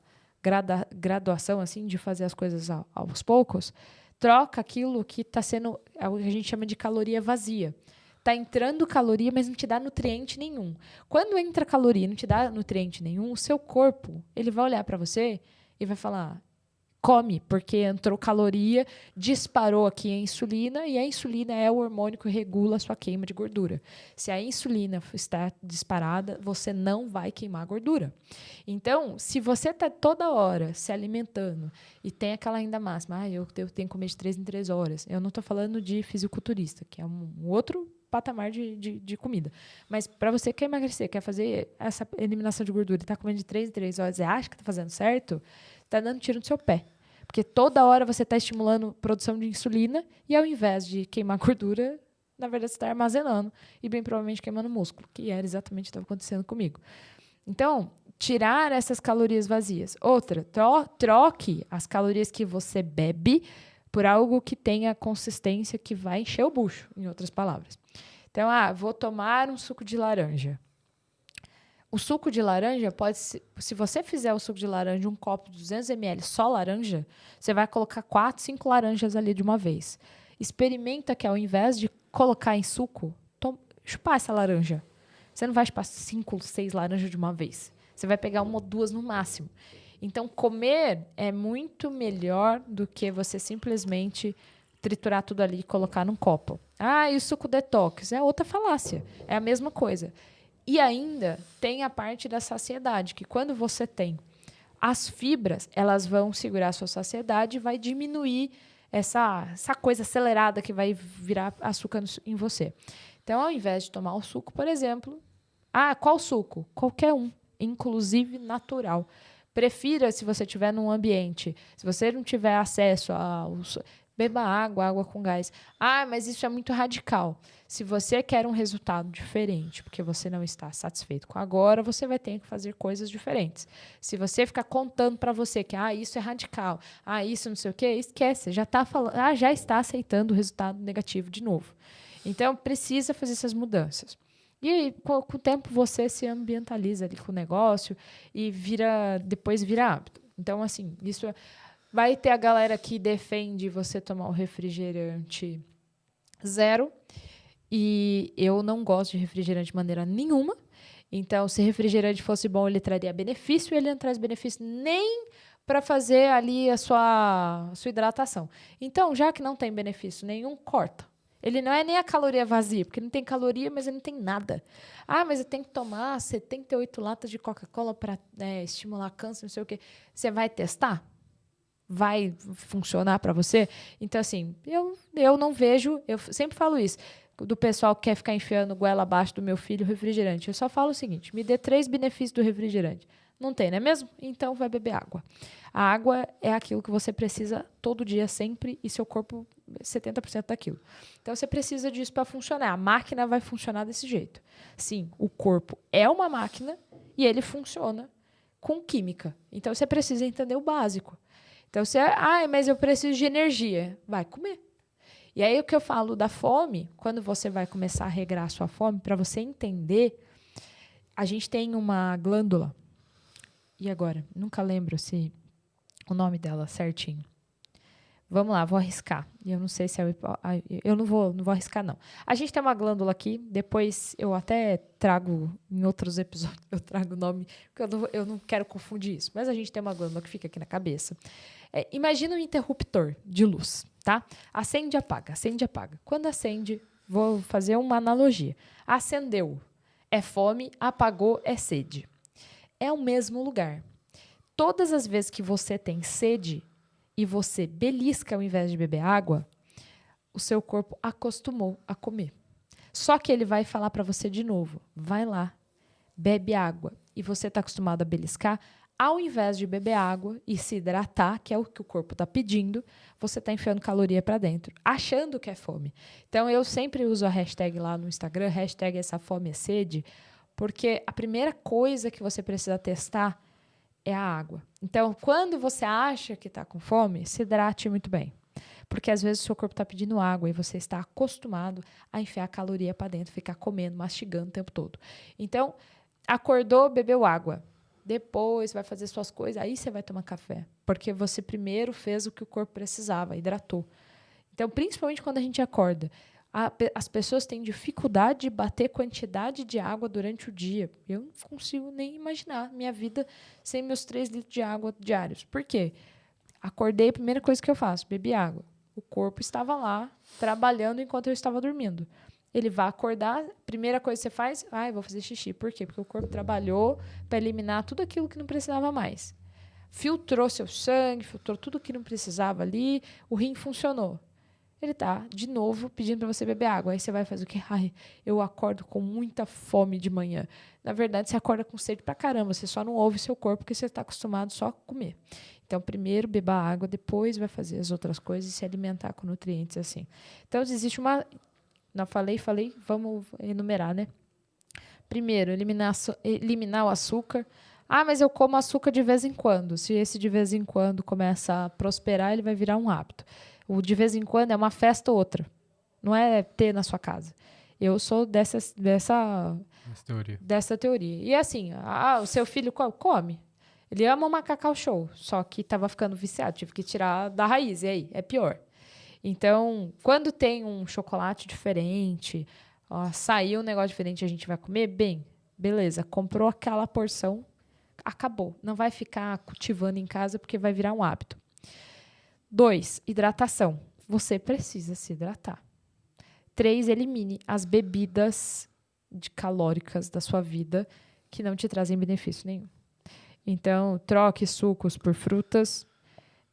Speaker 1: graduação, assim, de fazer as coisas aos poucos, troca aquilo que está sendo, a gente chama de caloria vazia. Está entrando caloria, mas não te dá nutriente nenhum. Quando entra caloria e não te dá nutriente nenhum, o seu corpo ele vai olhar para você e vai falar... Come, porque entrou caloria, disparou aqui a insulina, e a insulina é o hormônio que regula a sua queima de gordura. Se a insulina está disparada, você não vai queimar gordura. Então, se você está toda hora se alimentando e tem aquela renda máxima, eu tenho que comer de 3 em 3 horas. Eu não estou falando de fisiculturista, que é um outro patamar de comida. Mas para você que quer emagrecer, quer fazer essa eliminação de gordura e está comendo de 3 em 3 horas e acha que está fazendo certo, está dando tiro no seu pé. Porque toda hora você está estimulando a produção de insulina e, ao invés de queimar gordura, na verdade, você está armazenando e, bem provavelmente, queimando músculo, que era exatamente o que estava acontecendo comigo. Então, tirar essas calorias vazias. Outra, troque as calorias que você bebe por algo que tenha consistência que vai encher o bucho, em outras palavras. Então, vou tomar um suco de laranja. O suco de laranja pode ser... Se você fizer o suco de laranja, um copo de 200 ml só laranja, você vai colocar 4, 5 laranjas ali de uma vez. Experimenta que ao invés de colocar em suco, chupar essa laranja. Você não vai chupar 5, 6 laranjas de uma vez. Você vai pegar 1 ou 2 no máximo. Então, comer é muito melhor do que você simplesmente triturar tudo ali e colocar num copo. E o suco detox? É outra falácia. É a mesma coisa. E ainda tem a parte da saciedade, que quando você tem as fibras, elas vão segurar a sua saciedade e vai diminuir essa coisa acelerada que vai virar açúcar em você. Então, ao invés de tomar o suco, por exemplo, qual suco? Qualquer um, inclusive natural. Prefira, se você estiver num ambiente, se você não tiver acesso beba água com gás. Mas isso é muito radical. Se você quer um resultado diferente, porque você não está satisfeito com agora, você vai ter que fazer coisas diferentes. Se você ficar contando para você que isso é radical, isso não sei o quê, esquece, já está falando, já está aceitando o resultado negativo de novo. Então, precisa fazer essas mudanças. E com o tempo você se ambientaliza ali com o negócio e depois vira hábito. Então, assim, isso vai ter a galera que defende você tomar o refrigerante zero. E eu não gosto de refrigerante de maneira nenhuma. Então, se refrigerante fosse bom, ele traria benefício. E ele não traz benefício nem para fazer ali a sua hidratação. Então, já que não tem benefício nenhum, corta. Ele não é nem a caloria vazia, porque não tem caloria, mas ele não tem nada. Mas eu tenho que tomar 78 latas de Coca-Cola para estimular câncer, não sei o quê. Você vai testar? Vai funcionar para você? Então, assim, eu não vejo... Eu sempre falo isso, do pessoal que quer ficar enfiando goela abaixo do meu filho refrigerante. Eu só falo o seguinte, me dê 3 benefícios do refrigerante. Não tem, não é mesmo? Então, vai beber água. A água é aquilo que você precisa todo dia, sempre, e seu corpo 70% daquilo. Então, você precisa disso para funcionar. A máquina vai funcionar desse jeito. Sim, o corpo é uma máquina e ele funciona com química. Então, você precisa entender o básico. Então, mas eu preciso de energia. Vai comer. E aí, o que eu falo da fome, quando você vai começar a regrar a sua fome, para você entender, a gente tem uma glândula. E agora? Nunca lembro o nome dela certinho. Vamos lá, vou arriscar. Eu não sei se eu não vou arriscar, não. A gente tem uma glândula aqui, depois eu até trago, em outros episódios, eu trago o nome, porque eu não quero confundir isso. Mas a gente tem uma glândula que fica aqui na cabeça. Imagina um interruptor de luz, tá? Acende e apaga, acende e apaga. Quando acende, vou fazer uma analogia. Acendeu, é fome, apagou, é sede. É o mesmo lugar. Todas as vezes que você tem sede e você belisca ao invés de beber água, o seu corpo acostumou a comer. Só que ele vai falar para você de novo, vai lá, bebe água. E você está acostumado a beliscar, ao invés de beber água e se hidratar, que é o que o corpo está pedindo, você está enfiando caloria para dentro, achando que é fome. Então, eu sempre uso a hashtag lá no Instagram, hashtag essa fome é sede, porque a primeira coisa que você precisa testar é a água. Então, quando você acha que está com fome, se hidrate muito bem. Porque, às vezes, o seu corpo está pedindo água e você está acostumado a enfiar caloria para dentro, ficar comendo, mastigando o tempo todo. Então, acordou, bebeu água. Depois vai fazer suas coisas, aí você vai tomar café. Porque você primeiro fez o que o corpo precisava, hidratou. Então, principalmente quando a gente acorda, as pessoas têm dificuldade de bater quantidade de água durante o dia. Eu não consigo nem imaginar minha vida sem meus 3 litros de água diários. Por quê? Acordei, a primeira coisa que eu faço, bebi água. O corpo estava lá, trabalhando enquanto eu estava dormindo. Ele vai acordar, primeira coisa que você faz, eu vou fazer xixi. Por quê? Porque o corpo trabalhou para eliminar tudo aquilo que não precisava mais. Filtrou seu sangue, filtrou tudo que não precisava ali, o rim funcionou. Ele tá, de novo, pedindo para você beber água. Aí você vai fazer o quê? Eu acordo com muita fome de manhã. Na verdade, você acorda com sede pra caramba. Você só não ouve seu corpo porque você está acostumado só a comer. Então, primeiro, beba água, depois vai fazer as outras coisas e se alimentar com nutrientes assim. Então, existe uma... Não, falei, vamos enumerar, né? Primeiro, eliminar o açúcar. Mas eu como açúcar de vez em quando. Se esse de vez em quando começa a prosperar, ele vai virar um hábito. O de vez em quando é uma festa ou outra. Não é ter na sua casa. Eu sou dessa teoria. E assim, o seu filho come. Ele ama uma Cacau Show, só que estava ficando viciado. Tive que tirar da raiz. E aí? É pior. Então, quando tem um chocolate diferente, saiu um negócio diferente, a gente vai comer, beleza. Comprou aquela porção, acabou. Não vai ficar cultivando em casa porque vai virar um hábito. 2, hidratação. Você precisa se hidratar. 3, elimine as bebidas calóricas da sua vida que não te trazem benefício nenhum. Então, troque sucos por frutas.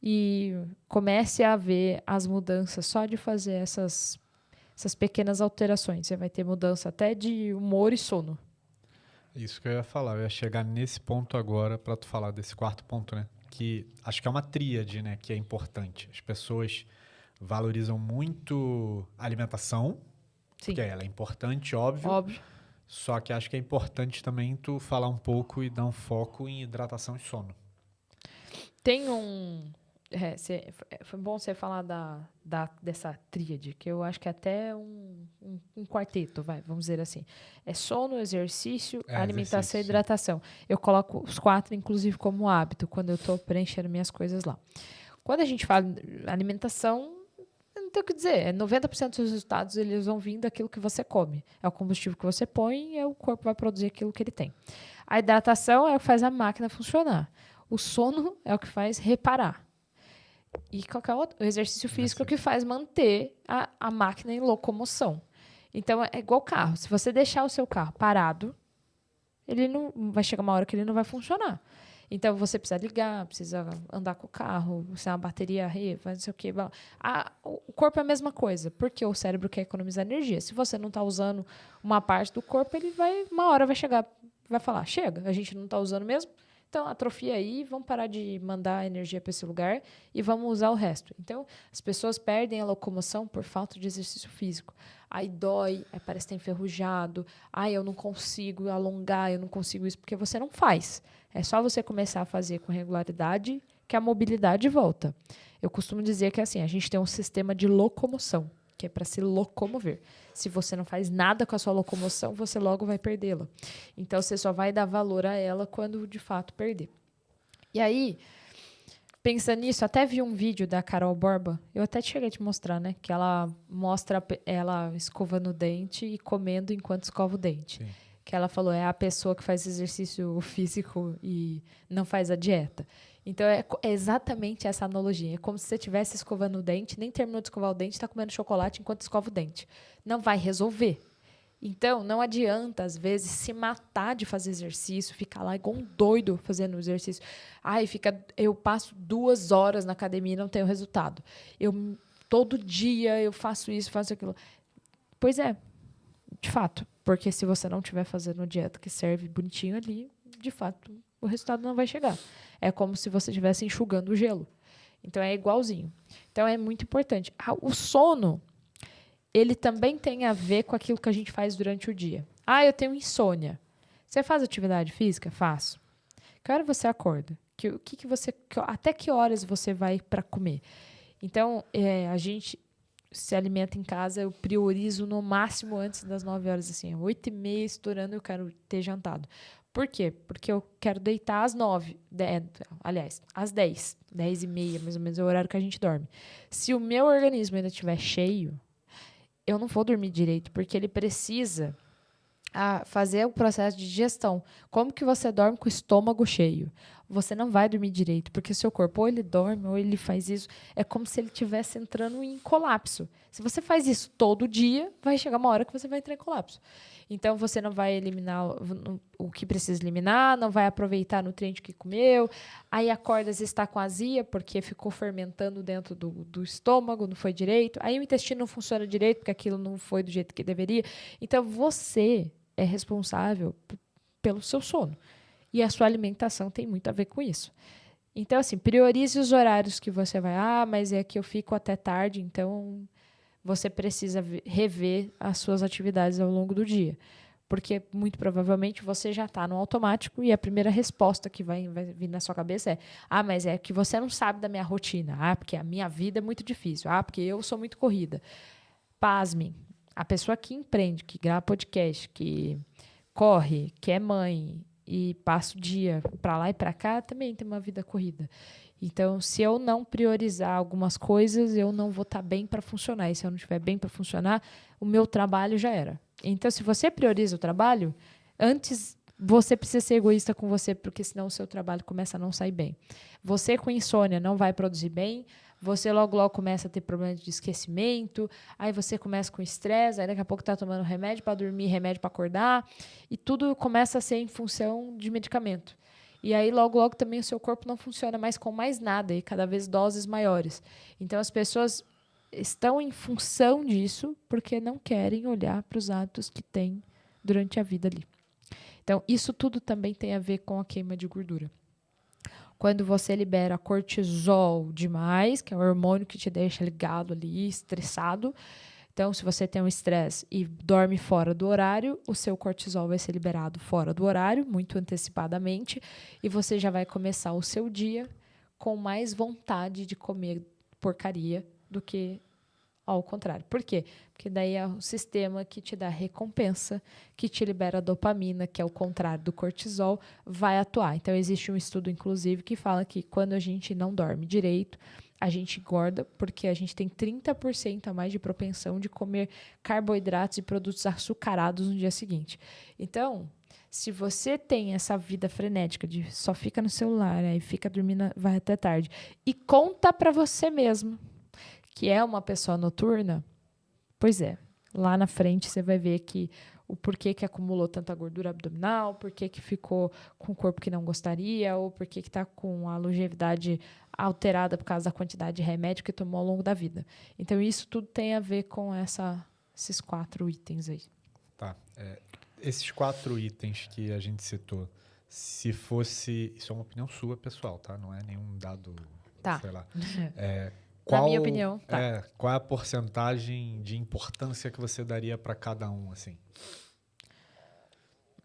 Speaker 1: e comece a ver as mudanças só de fazer essas pequenas alterações. Você vai ter mudança até de humor e sono.
Speaker 2: Isso que eu ia falar. Eu ia chegar nesse ponto agora para tu falar desse quarto ponto, né? Que acho que é uma tríade, né? Que é importante. As pessoas valorizam muito a alimentação,
Speaker 1: Sim.
Speaker 2: porque ela é importante, óbvio.
Speaker 1: Óbvio.
Speaker 2: Só que acho que é importante também tu falar um pouco e dar um foco em hidratação e sono.
Speaker 1: Tem um... foi bom você falar dessa tríade, que eu acho que é até um quarteto, vamos dizer assim. É sono, exercício, alimentação e hidratação. Eu coloco os 4, inclusive, como hábito, quando eu estou preenchendo minhas coisas lá. Quando a gente fala alimentação, não tem o que dizer. 90% dos resultados eles vão vir daquilo que você come. É o combustível que você põe e o corpo vai produzir aquilo que ele tem. A hidratação é o que faz a máquina funcionar. O sono é o que faz reparar. E qualquer outro, o exercício físico é o que faz manter a máquina em locomoção. Então, é igual carro. Se você deixar o seu carro parado, ele não vai chegar uma hora que ele não vai funcionar. Então, você precisa ligar, precisa andar com o carro, precisa uma bateria, não sei o quê. O corpo é a mesma coisa, porque o cérebro quer economizar energia. Se você não está usando uma parte do corpo, uma hora vai chegar, vai falar, chega, a gente não está usando mesmo, então atrofia aí, vamos parar de mandar energia para esse lugar e vamos usar o resto. Então, as pessoas perdem a locomoção por falta de exercício físico. Aí dói, aí parece que está enferrujado, eu não consigo alongar, eu não consigo isso, porque você não faz. É só você começar a fazer com regularidade que a mobilidade volta. Eu costumo dizer que assim, a gente tem um sistema de locomoção, que é para se locomover. Se você não faz nada com a sua locomoção, você logo vai perdê-la. Então, você só vai dar valor a ela quando, de fato, perder. E aí, pensando nisso, até vi um vídeo da Carol Borba, eu até cheguei a te mostrar, né? Que ela mostra ela escovando o dente e comendo enquanto escova o dente.
Speaker 2: Sim.
Speaker 1: Que ela falou, é a pessoa que faz exercício físico e não faz a dieta. Então, é exatamente essa analogia. É como se você estivesse escovando o dente, nem terminou de escovar o dente, está comendo chocolate enquanto escova o dente. Não vai resolver. Então, não adianta, às vezes, se matar de fazer exercício, ficar lá igual um doido fazendo exercício. Eu passo 2 horas na academia e não tenho resultado. Todo dia eu faço isso, faço aquilo. Pois é, de fato. Porque se você não estiver fazendo dieta que serve bonitinho ali, de fato, o resultado não vai chegar. É como se você estivesse enxugando o gelo. Então, é igualzinho. Então, é muito importante. O sono, ele também tem a ver com aquilo que a gente faz durante o dia. Eu tenho insônia. Você faz atividade física? Faço. Que hora você acorda? Até que horas você vai para comer? Então, a gente se alimenta em casa, eu priorizo no máximo antes das 9 horas, assim, 8h30 estourando, eu quero ter jantado. Por quê? Porque eu quero deitar às 9, aliás, às 10, 10h30, mais ou menos, é o horário que a gente dorme. Se o meu organismo ainda estiver cheio, eu não vou dormir direito, porque ele precisa fazer o processo de digestão. Como que você dorme com o estômago cheio? Você não vai dormir direito, porque seu corpo ou ele dorme ou ele faz isso. É como se ele estivesse entrando em colapso. Se você faz isso todo dia, vai chegar uma hora que você vai entrar em colapso. Então, você não vai eliminar o que precisa eliminar, não vai aproveitar o nutriente que comeu. Aí acorda, às vezes está com azia, porque ficou fermentando dentro do estômago, não foi direito. Aí o intestino não funciona direito, porque aquilo não foi do jeito que deveria. Então, você é responsável pelo seu sono. E a sua alimentação tem muito a ver com isso. Então, assim, priorize os horários que você vai. Mas é que eu fico até tarde, então você precisa rever as suas atividades ao longo do dia. Porque, muito provavelmente, você já está no automático e a primeira resposta que vai vir na sua cabeça mas é que você não sabe da minha rotina. Porque a minha vida é muito difícil. Porque eu sou muito corrida. Pasmem. A pessoa que empreende, que grava podcast, que corre, que é mãe e passa o dia para lá e para cá, também tem uma vida corrida. Então, se eu não priorizar algumas coisas, eu não vou estar bem para funcionar. E se eu não estiver bem para funcionar, o meu trabalho já era. Então, se você prioriza o trabalho, antes você precisa ser egoísta com você, porque senão o seu trabalho começa a não sair bem. Você com insônia não vai produzir bem, você logo começa a ter problemas de esquecimento, aí você começa com estresse, aí daqui a pouco está tomando remédio para dormir, remédio para acordar, e tudo começa a ser em função de medicamento. E aí, logo, logo, também o seu corpo não funciona mais com mais nada, e cada vez doses maiores. Então, as pessoas estão em função disso porque não querem olhar para os hábitos que têm durante a vida ali. Então, isso tudo também tem a ver com a queima de gordura. Quando você libera cortisol demais, que é o hormônio que te deixa ligado ali, estressado. Então, se você tem um estresse e dorme fora do horário, o seu cortisol vai ser liberado fora do horário, muito antecipadamente, e você já vai começar o seu dia com mais vontade de comer porcaria do que ao contrário. Por quê? Porque daí é o sistema que te dá recompensa, que te libera dopamina, que é o contrário do cortisol, vai atuar. Então, existe um estudo, inclusive, que fala que quando a gente não dorme direito, a gente engorda porque a gente tem 30% a mais de propensão de comer carboidratos e produtos açucarados no dia seguinte. Então, se você tem essa vida frenética de só fica no celular, aí fica dormindo, vai até tarde, e conta para você mesmo que é uma pessoa noturna, pois é, lá na frente você vai ver que o porquê que acumulou tanta gordura abdominal, porquê que ficou com o corpo que não gostaria, ou porquê que está com a longevidade alterada por causa da quantidade de remédio que tomou ao longo da vida. Então, isso tudo tem a ver com esses 4 itens aí.
Speaker 2: Tá. Esses 4 itens que a gente citou, se fosse... Isso é uma opinião sua, pessoal, tá? Não é nenhum dado, sei lá.
Speaker 1: Na minha opinião, tá.
Speaker 2: Qual é a porcentagem de importância que você daria para cada um, assim?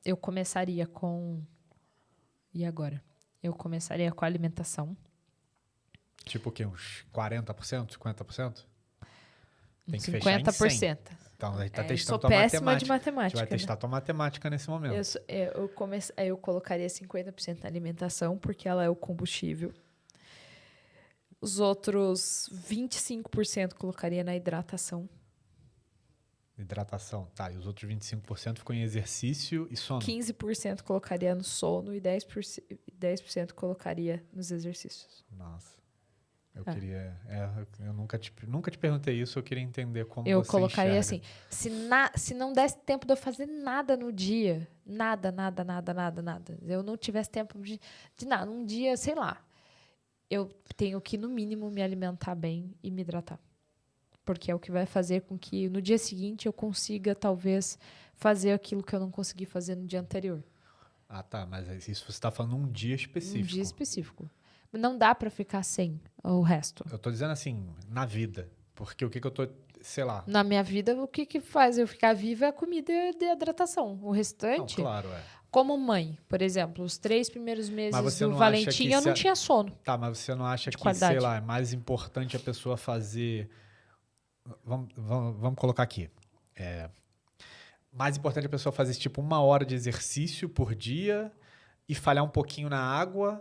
Speaker 1: Eu começaria com... E agora? Eu começaria com a alimentação.
Speaker 2: Tipo o quê? Uns 40%, 50%? Tem que
Speaker 1: 50%.
Speaker 2: fechar em 100. Então, a gente está testando tua matemática.
Speaker 1: Eu sou péssima de matemática.
Speaker 2: A gente vai testar tua matemática nesse momento.
Speaker 1: Eu colocaria 50% na alimentação, porque ela é o combustível. Os outros 25% colocaria na hidratação.
Speaker 2: Hidratação, tá. E os outros 25% ficam em exercício e sono.
Speaker 1: 15% colocaria no sono e 10% colocaria nos exercícios.
Speaker 2: Nossa. Eu queria... eu nunca te perguntei isso, eu queria entender como
Speaker 1: eu
Speaker 2: você
Speaker 1: colocaria
Speaker 2: enxerga.
Speaker 1: assim, se não desse tempo de eu fazer nada no dia, nada, eu não tivesse tempo de nada, um dia, sei lá, eu tenho que, no mínimo, me alimentar bem e me hidratar. Porque é o que vai fazer com que no dia seguinte eu consiga, talvez, fazer aquilo que eu não consegui fazer no dia anterior.
Speaker 2: Ah, tá. Mas isso você está falando um dia específico.
Speaker 1: Um dia específico. Não dá para ficar sem o resto.
Speaker 2: Eu tô dizendo assim, na vida. Porque o que eu tô... Sei lá.
Speaker 1: Na minha vida, o que faz eu ficar viva é a comida e a hidratação. O restante...
Speaker 2: Não, claro,
Speaker 1: Como mãe, por exemplo, os 3 primeiros meses do
Speaker 2: não
Speaker 1: Valentim, eu não tinha sono.
Speaker 2: Tá, mas você não acha que,
Speaker 1: qualidade.
Speaker 2: Sei lá, é mais importante a pessoa fazer... Vamos colocar aqui. Mais importante a pessoa fazer, tipo, 1 hora de exercício por dia e falhar um pouquinho na água...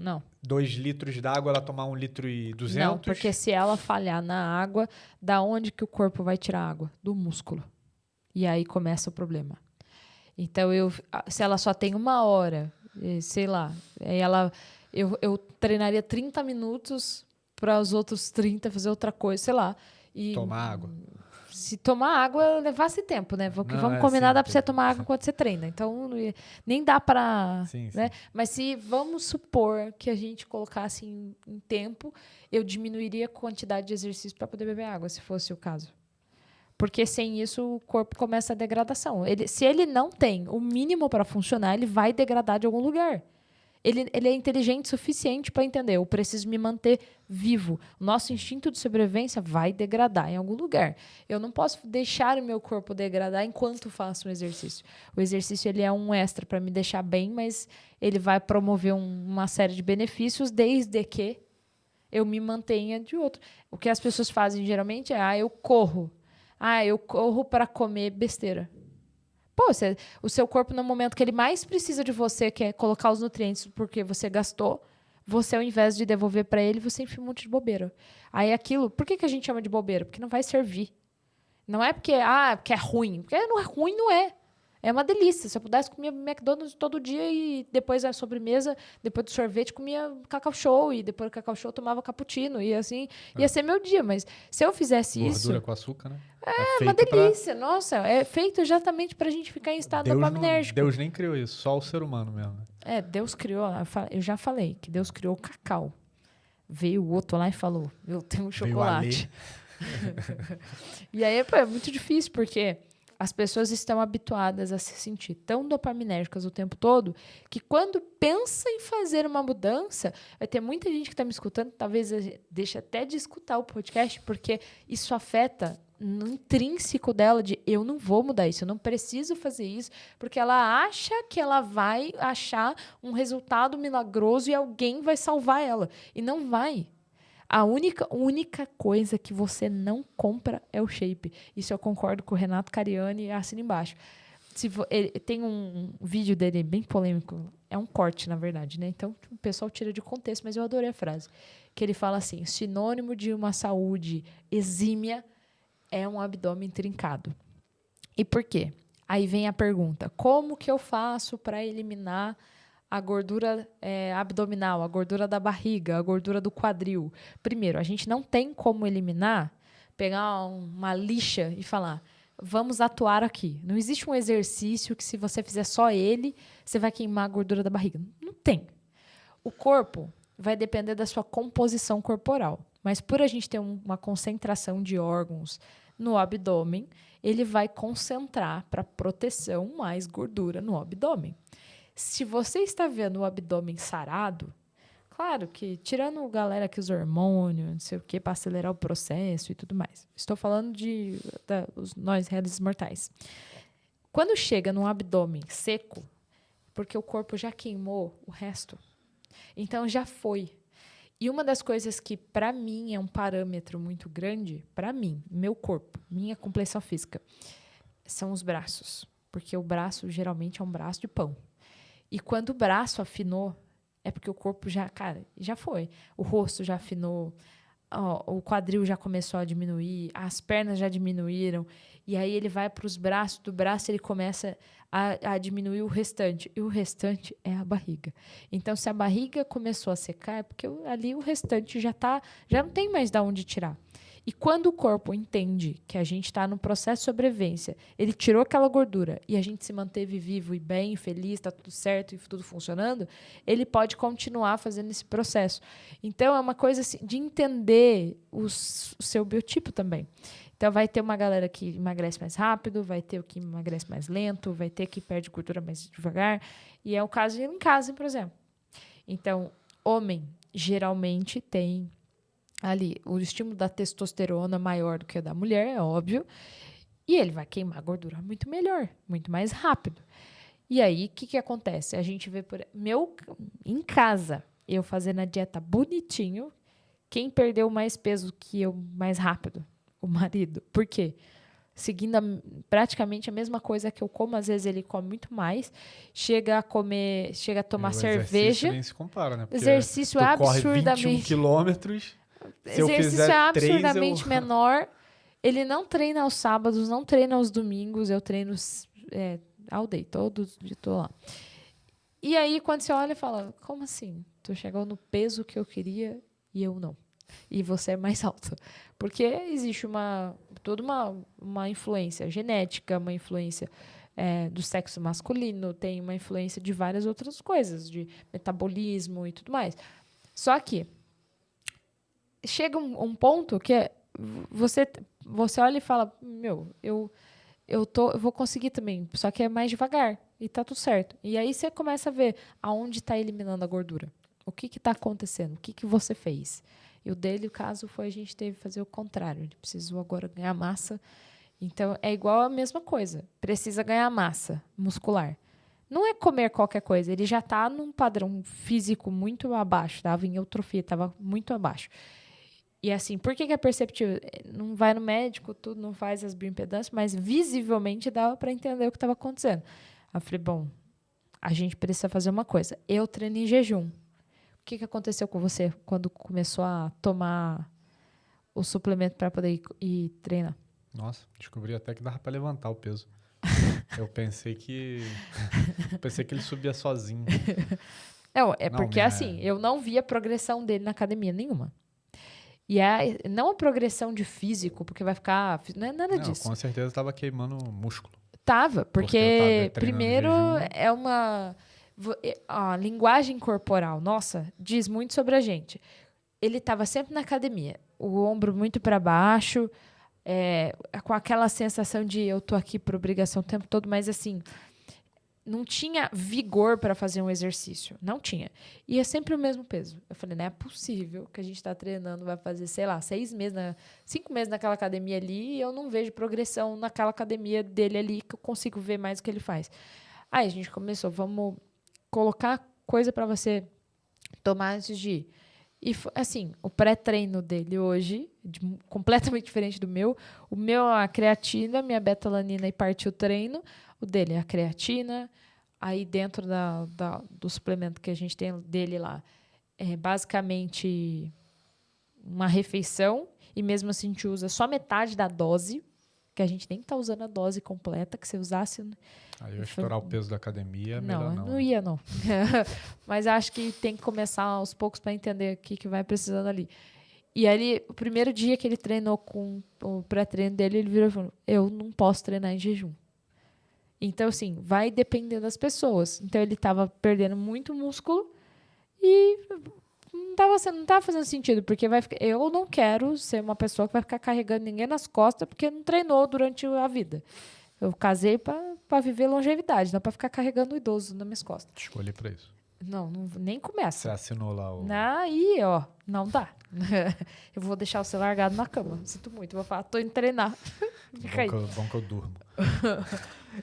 Speaker 1: Não.
Speaker 2: 2 litros d'água, ela tomar 1,2 litros?
Speaker 1: Não, porque se ela falhar na água, da onde que o corpo vai tirar água? Do músculo. E aí começa o problema. Então, se ela só tem 1 hora, sei lá, eu treinaria 30 minutos para os outros 30 fazer outra coisa, sei lá. E
Speaker 2: tomar água.
Speaker 1: Se tomar água, levasse tempo, né? Vamos combinar, dá para você tomar água enquanto você treina. Então, nem dá para... Né? Mas se vamos supor que a gente colocasse em tempo, eu diminuiria a quantidade de exercício para poder beber água, se fosse o caso. Porque sem isso, o corpo começa a degradação. Se ele não tem o mínimo para funcionar, ele vai degradar de algum lugar. Ele é inteligente o suficiente para entender, eu preciso me manter vivo. O nosso instinto de sobrevivência vai degradar em algum lugar. Eu não posso deixar o meu corpo degradar enquanto faço um exercício. O exercício ele é um extra para me deixar bem, mas ele vai promover uma série de benefícios desde que eu me mantenha de outro. O que as pessoas fazem geralmente é, eu corro. Eu corro para comer besteira. Pô, o seu corpo, no momento que ele mais precisa de você, que é colocar os nutrientes porque você gastou, você, ao invés de devolver para ele, você enfia um monte de bobeira. Aí aquilo... Por que a gente chama de bobeira? Porque não vai servir. Não é porque é ruim. Porque não é ruim, não é. É uma delícia. Se eu pudesse, comia McDonald's todo dia e depois a sobremesa, depois do sorvete, comia Cacau Show. E depois do Cacau Show, tomava cappuccino. E assim, ia ser meu dia. Mas se eu fizesse
Speaker 2: Gordura
Speaker 1: isso...
Speaker 2: Gordura com açúcar, né?
Speaker 1: É uma delícia. Nossa, é feito exatamente pra gente ficar em estado dopaminérgico.
Speaker 2: Deus nem criou isso. Só o ser humano mesmo.
Speaker 1: Deus criou... Eu já falei que Deus criou o cacau. Veio o outro lá e falou, eu tenho um chocolate. E aí é muito difícil, porque as pessoas estão habituadas a se sentir tão dopaminérgicas o tempo todo, que quando pensa em fazer uma mudança, vai ter muita gente que está me escutando, talvez deixe até de escutar o podcast, porque isso afeta no intrínseco dela de eu não vou mudar isso, eu não preciso fazer isso, porque ela acha que ela vai achar um resultado milagroso e alguém vai salvar ela. E não vai. A única coisa que você não compra é o shape. Isso eu concordo com o Renato Cariani e assina embaixo. Ele tem um vídeo dele bem polêmico. É um corte, na verdade, né? Então, o pessoal tira de contexto, mas eu adorei a frase. Que ele fala assim, sinônimo de uma saúde exímia é um abdômen trincado. E por quê? Aí vem a pergunta, como que eu faço para eliminar a gordura abdominal, a gordura da barriga, a gordura do quadril? Primeiro, a gente não tem como eliminar, pegar uma lixa e falar, vamos atuar aqui. Não existe um exercício que, se você fizer só ele, você vai queimar a gordura da barriga. Não tem. O corpo vai depender da sua composição corporal. Mas por a gente ter uma concentração de órgãos no abdômen, ele vai concentrar para proteção mais gordura no abdômen. Se você está vendo o abdômen sarado, claro que, tirando galera que usa hormônio, não sei o que, para acelerar o processo e tudo mais. Estou falando nós, réis mortais. Quando chega num abdômen seco, porque o corpo já queimou o resto, então já foi. E uma das coisas que, para mim, é um parâmetro muito grande, para mim, meu corpo, minha complexão física, são os braços. Porque o braço, geralmente, é um braço de pão. E quando o braço afinou, é porque o corpo já foi. O rosto já afinou, o quadril já começou a diminuir, as pernas já diminuíram, e aí ele vai para os braços, do braço ele começa a diminuir o restante, e o restante é a barriga. Então, se a barriga começou a secar, é porque ali o restante já não tem mais de onde tirar. E quando o corpo entende que a gente está no processo de sobrevivência, ele tirou aquela gordura e a gente se manteve vivo e bem, feliz, está tudo certo e tudo funcionando, ele pode continuar fazendo esse processo. Então, é uma coisa assim, de entender o seu biotipo também. Então, vai ter uma galera que emagrece mais rápido, vai ter o que emagrece mais lento, vai ter que perde gordura mais devagar. E é o caso em casa, por exemplo. Então, homem geralmente tem ali o estímulo da testosterona maior do que o da mulher, é óbvio. E ele vai queimar gordura muito melhor, muito mais rápido. E aí, o que acontece? A gente vê em casa, eu fazendo a dieta bonitinho, quem perdeu mais peso que eu mais rápido? O marido. Por quê? Seguindo praticamente a mesma coisa que eu como, às vezes ele come muito mais, chega a tomar cerveja.
Speaker 2: Exercício nem se compara, né? Porque
Speaker 1: exercício é absurdamente...
Speaker 2: corre 21 quilômetros, se eu
Speaker 1: exercício
Speaker 2: fizer
Speaker 1: é absurdamente
Speaker 2: 3,
Speaker 1: menor. Ele não treina aos sábados, não treina aos domingos, eu treino all day, todo dia tô lá. E aí, quando você olha e fala, como assim? Tu chegou no peso que eu queria e eu não. E você é mais alto. Porque existe toda uma influência genética, uma influência do sexo masculino, tem uma influência de várias outras coisas, de metabolismo e tudo mais. Só que chega um ponto que você olha e fala, eu vou conseguir também, só que é mais devagar e tá tudo certo. E aí você começa a ver aonde está eliminando a gordura. O que está acontecendo? O que você fez? E o caso foi a gente teve que fazer o contrário. Ele precisou agora ganhar massa. Então, é igual a mesma coisa. Precisa ganhar massa muscular. Não é comer qualquer coisa. Ele já está num padrão físico muito abaixo. Estava em eutrofia, estava muito abaixo. E assim, por que é perceptível? Não vai no médico, tudo, não faz as bioimpedâncias, mas visivelmente dava para entender o que estava acontecendo. Eu falei, bom, a gente precisa fazer uma coisa. Eu treino em jejum. O que aconteceu com você quando começou a tomar o suplemento para poder ir treinar?
Speaker 2: Nossa, descobri até que dava para levantar o peso. Eu pensei que ele subia sozinho.
Speaker 1: Porque assim, eu não via progressão dele na academia nenhuma. E não a progressão de físico, porque vai ficar... Não é nada disso.
Speaker 2: Com certeza estava queimando músculo.
Speaker 1: Porque primeiro A linguagem corporal, nossa, diz muito sobre a gente. Ele estava sempre na academia, o ombro muito para baixo, com aquela sensação de eu tô aqui por obrigação o tempo todo, mas assim, não tinha vigor para fazer um exercício. Não tinha. E é sempre o mesmo peso. Eu falei, não é possível que a gente está treinando, vai fazer, sei lá, 5 meses naquela academia ali e eu não vejo progressão naquela academia dele ali que eu consigo ver mais o que ele faz. Aí a gente começou, vamos colocar coisa para você tomar antes de ir. E, assim, o pré-treino dele hoje, completamente diferente do meu. O meu é a creatina, minha betalanina e partiu o treino. O dele é a creatina. Aí, dentro do suplemento que a gente tem dele lá, é basicamente uma refeição. E mesmo assim, a gente usa só metade da dose, que a gente nem está usando a dose completa, que se usasse...
Speaker 2: Aí eu ia estourar o peso da academia, melhor não.
Speaker 1: Não ia, não. Mas acho que tem que começar aos poucos para entender o que vai precisando ali. E aí, o primeiro dia que ele treinou com o pré-treino dele, ele virou e falou, eu não posso treinar em jejum. Então, assim, vai depender das pessoas. Então, ele estava perdendo muito músculo e não estava fazendo sentido, porque eu não quero ser uma pessoa que vai ficar carregando ninguém nas costas porque não treinou durante a vida. Eu casei para viver longevidade, não para ficar carregando o idoso nas minhas costas.
Speaker 2: Escolhi para isso.
Speaker 1: Não, nem começa.
Speaker 2: Você assinou lá o...
Speaker 1: Aí, ó, não dá. Eu vou deixar você largado na cama. Sinto muito. Vou falar, tô indo treinar.
Speaker 2: Bom que eu durmo.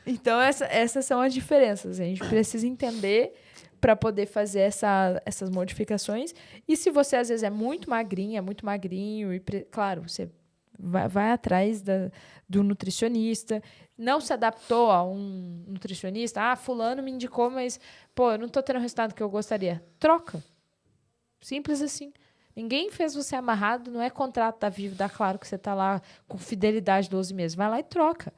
Speaker 1: Então, essas são as diferenças. A gente precisa entender para poder fazer essas modificações. E se você, às vezes, é muito magrinha, muito magrinho, e claro, você vai atrás do nutricionista. Não se adaptou a um nutricionista. Fulano me indicou, mas, eu não estou tendo o resultado que eu gostaria. Troca. Simples assim. Ninguém fez você amarrado, não é contrato da Vivo, dá claro que você está lá com fidelidade 12 meses. Vai lá e troca.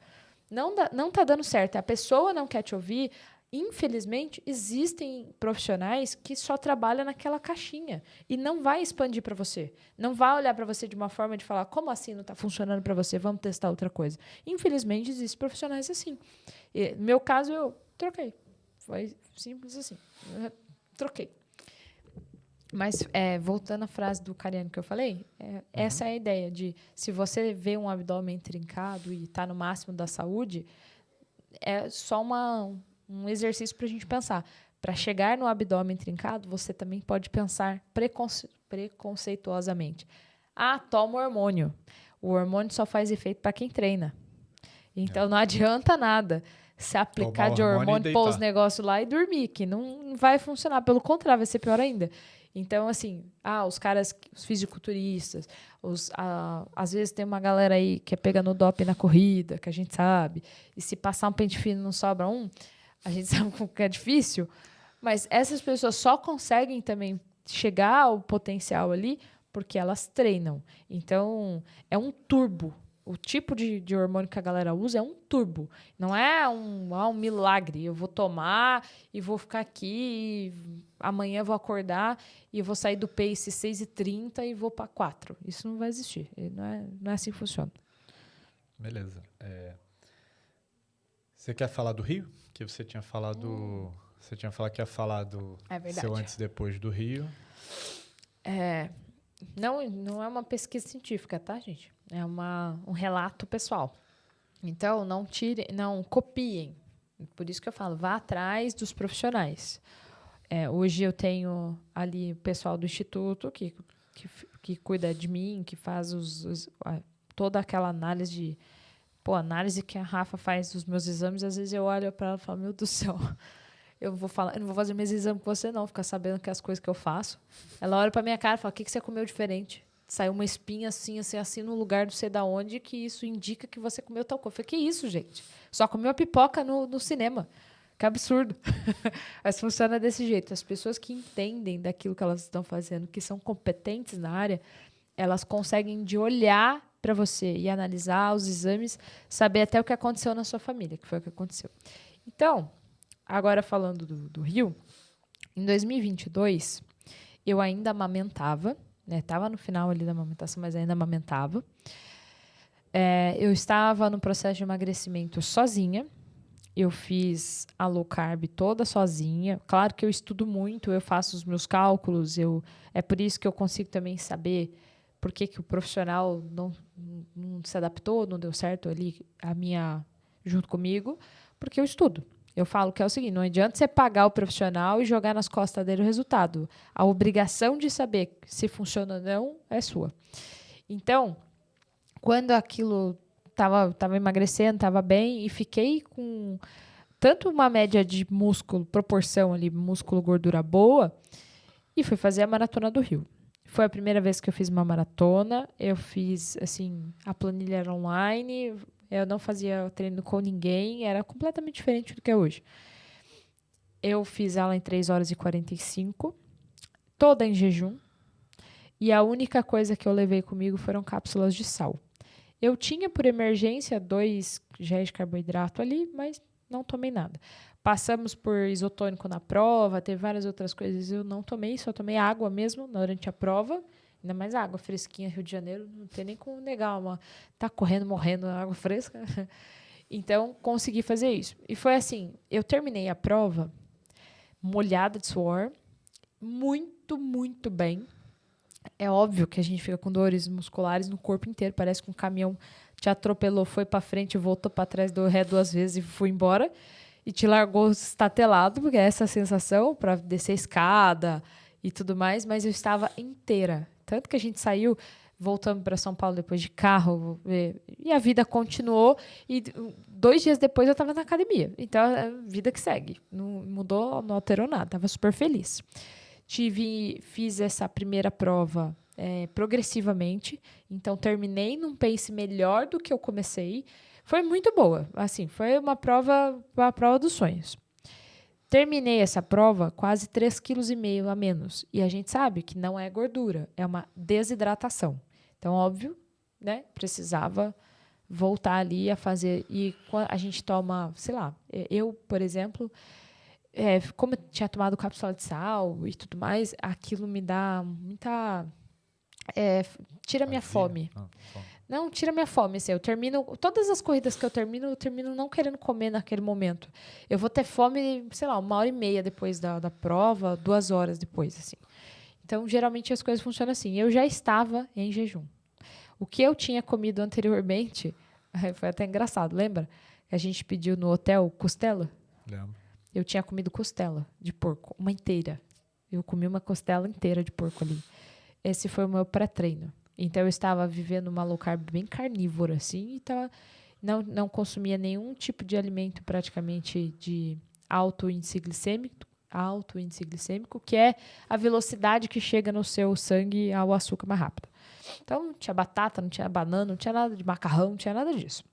Speaker 1: Não está dando certo. A pessoa não quer te ouvir. Infelizmente, existem profissionais que só trabalham naquela caixinha e não vai expandir para você. Não vai olhar para você de uma forma de falar, como assim não está funcionando para você? Vamos testar outra coisa. Infelizmente, existem profissionais assim. No meu caso, eu troquei. Foi simples assim. Eu troquei. Mas, voltando à frase do Cariano que eu falei, essa é a ideia de, se você vê um abdômen trincado e está no máximo da saúde, é só um exercício para a gente pensar. Para chegar no abdômen trincado, você também pode pensar preconceituosamente. Toma hormônio. O hormônio só faz efeito para quem treina. Então, não adianta nada se aplicar de hormônio, pôr os negócios lá e dormir, que não vai funcionar. Pelo contrário, vai ser pior ainda. Então, assim, os caras, os fisiculturistas, às vezes tem uma galera aí que é pega no doping na corrida, que a gente sabe, e se passar um pente fino não sobra um, a gente sabe que é difícil, mas essas pessoas só conseguem também chegar ao potencial ali porque elas treinam. Então, é um turbo. O tipo de hormônio que a galera usa é um turbo. Não é um milagre. Eu vou tomar e vou ficar aqui, amanhã eu vou acordar e eu vou sair do pace 6h30 e vou para 4. Isso não vai existir. Não é assim que funciona.
Speaker 2: Beleza. Você quer falar do Rio? Que você tinha falado... Você tinha falado que ia falar do seu antes e depois do Rio.
Speaker 1: Não é uma pesquisa científica, tá, gente? É um relato pessoal. Então, não copiem. Por isso que eu falo, vá atrás dos profissionais. Hoje eu tenho ali o pessoal do Instituto que cuida de mim, que faz toda aquela análise análise que a Rafa faz dos meus exames. Às vezes eu olho para ela e falo, meu Deus do céu, eu não vou fazer meus exames com você, não. Ficar sabendo que as coisas que eu faço. Ela olha pra minha cara e fala, o que você comeu diferente? Saiu uma espinha assim no lugar não sei da onde, que isso indica que você comeu tal coisa. Eu falei, que isso, gente? Só comeu a pipoca no cinema. Que absurdo. Mas funciona desse jeito. As pessoas que entendem daquilo que elas estão fazendo, que são competentes na área, elas conseguem de olhar para você e analisar os exames, saber até o que aconteceu na sua família, que foi o que aconteceu. Então, agora falando do Rio, em 2022, eu ainda amamentava, estava no final ali da amamentação, mas ainda amamentava. Eu estava no processo de emagrecimento sozinha. eu fiz a low carb toda sozinha. Claro que eu estudo muito, eu faço os meus cálculos, é por isso que eu consigo também saber por que o profissional não se adaptou, não deu certo ali junto comigo, porque eu estudo. Eu falo que é o seguinte, não adianta você pagar o profissional e jogar nas costas dele o resultado. A obrigação de saber se funciona ou não é sua. Então, quando aquilo estava emagrecendo, estava bem, e fiquei com tanto uma média de músculo, proporção ali, músculo-gordura boa, e fui fazer a Maratona do Rio. Foi a primeira vez que eu fiz uma maratona. Eu fiz, assim, a planilha era online, eu não fazia treino com ninguém, era completamente diferente do que é hoje. Eu fiz ela em 3 horas e 45, toda em jejum, e a única coisa que eu levei comigo foram cápsulas de sal. Eu tinha, por emergência, 2 géis de carboidrato ali, mas não tomei nada. Passamos por isotônico na prova, teve várias outras coisas. Eu não tomei, só tomei água mesmo durante a prova. Ainda mais água fresquinha, Rio de Janeiro, não tem nem como negar. Tá correndo, morrendo, água fresca. Então, consegui fazer isso. E foi assim, eu terminei a prova molhada de suor, muito, muito bem. É óbvio que a gente fica com dores musculares no corpo inteiro. Parece que um caminhão te atropelou, foi para frente, voltou para trás, deu ré 2 vezes e foi embora. E te largou estatelado, porque é essa sensação para descer a escada e tudo mais. Mas eu estava inteira. Tanto que a gente saiu, voltamos para São Paulo depois de carro. E a vida continuou. E 2 dias depois eu estava na academia. Então, é a vida que segue. Não mudou, não alterou nada. Estava super feliz. Fiz essa primeira prova progressivamente, então terminei num pace melhor do que eu comecei. Foi muito boa, assim, foi uma prova dos sonhos. Terminei essa prova quase 3,5 kg a menos, e a gente sabe que não é gordura, é uma desidratação. Então, óbvio, né, precisava voltar ali a fazer, e a gente toma, sei lá, eu, por exemplo... como eu tinha tomado cápsula de sal e tudo mais, aquilo me dá muita... tira minha fome. Não, tira minha fome. Assim, eu termino... Todas as corridas que eu termino não querendo comer naquele momento. Eu vou ter fome, sei lá, 1h30 depois da prova, 2 horas depois, assim. Então, geralmente, as coisas funcionam assim. Eu já estava em jejum. O que eu tinha comido anteriormente... Foi até engraçado, lembra? A gente pediu no hotel costela?
Speaker 2: Lembro.
Speaker 1: Eu tinha comido costela de porco, uma inteira. Eu comi uma costela inteira de porco ali. Esse foi o meu pré-treino. Então, eu estava vivendo uma low carb bem carnívora, assim, e não consumia nenhum tipo de alimento praticamente de alto índice glicêmico, que é a velocidade que chega no seu sangue ao açúcar mais rápido. Então, não tinha batata, não tinha banana, não tinha nada de macarrão, não tinha nada disso.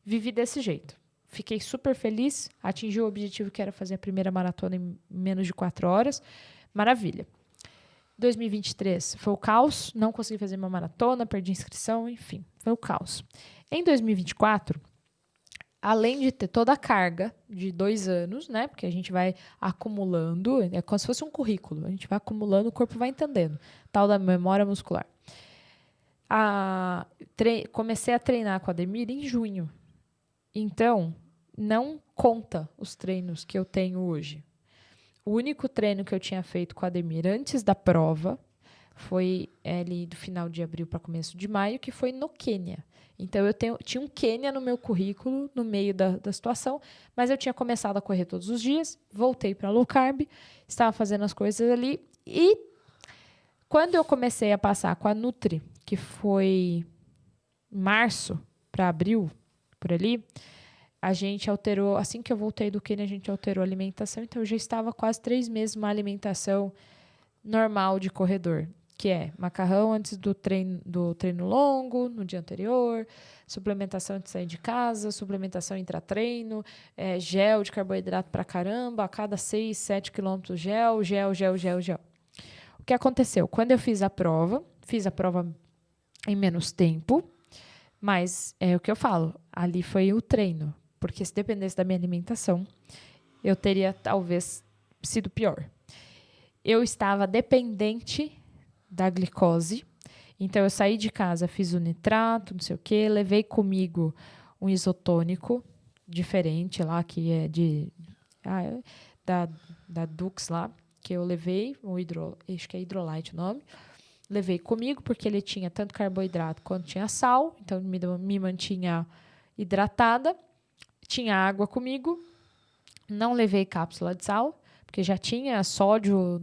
Speaker 1: Vivi desse jeito. Fiquei super feliz, atingi o objetivo que era fazer a primeira maratona em menos de 4 horas. Maravilha. 2023 foi o caos, não consegui fazer uma maratona, perdi a inscrição, enfim, foi o caos. Em 2024, além de ter toda a carga de 2 anos, né, porque a gente vai acumulando, é como se fosse um currículo, a gente vai acumulando, o corpo vai entendendo, tal da memória muscular. Comecei a treinar com a Ademir em junho. Então, não conta os treinos que eu tenho hoje. O único treino que eu tinha feito com a Ademir antes da prova foi ali do final de abril para começo de maio, que foi no Quênia. Então, tinha um Quênia no meu currículo, no meio da situação, mas eu tinha começado a correr todos os dias, voltei para low carb, estava fazendo as coisas ali. E quando eu comecei a passar com a Nutri, que foi março para abril, por ali, a gente alterou, assim que eu voltei do Quênia, a gente alterou a alimentação, então eu já estava quase 3 meses uma alimentação normal de corredor, que é macarrão antes do treino longo, no dia anterior, suplementação antes de sair de casa, suplementação intra-treino, gel de carboidrato pra caramba, a cada 6, 7 quilômetros gel. O que aconteceu? Quando eu fiz a prova em menos tempo, mas é o que eu falo, ali foi o treino. Porque se dependesse da minha alimentação, eu teria talvez sido pior. Eu estava dependente da glicose, então eu saí de casa, fiz o nitrato, não sei o quê, levei comigo um isotônico, diferente lá, que é da Dux lá, que eu levei, acho que é Hidrolite o nome. Levei comigo, porque ele tinha tanto carboidrato quanto tinha sal, então me mantinha hidratada. Tinha água comigo. Não levei cápsula de sal, porque já tinha sódio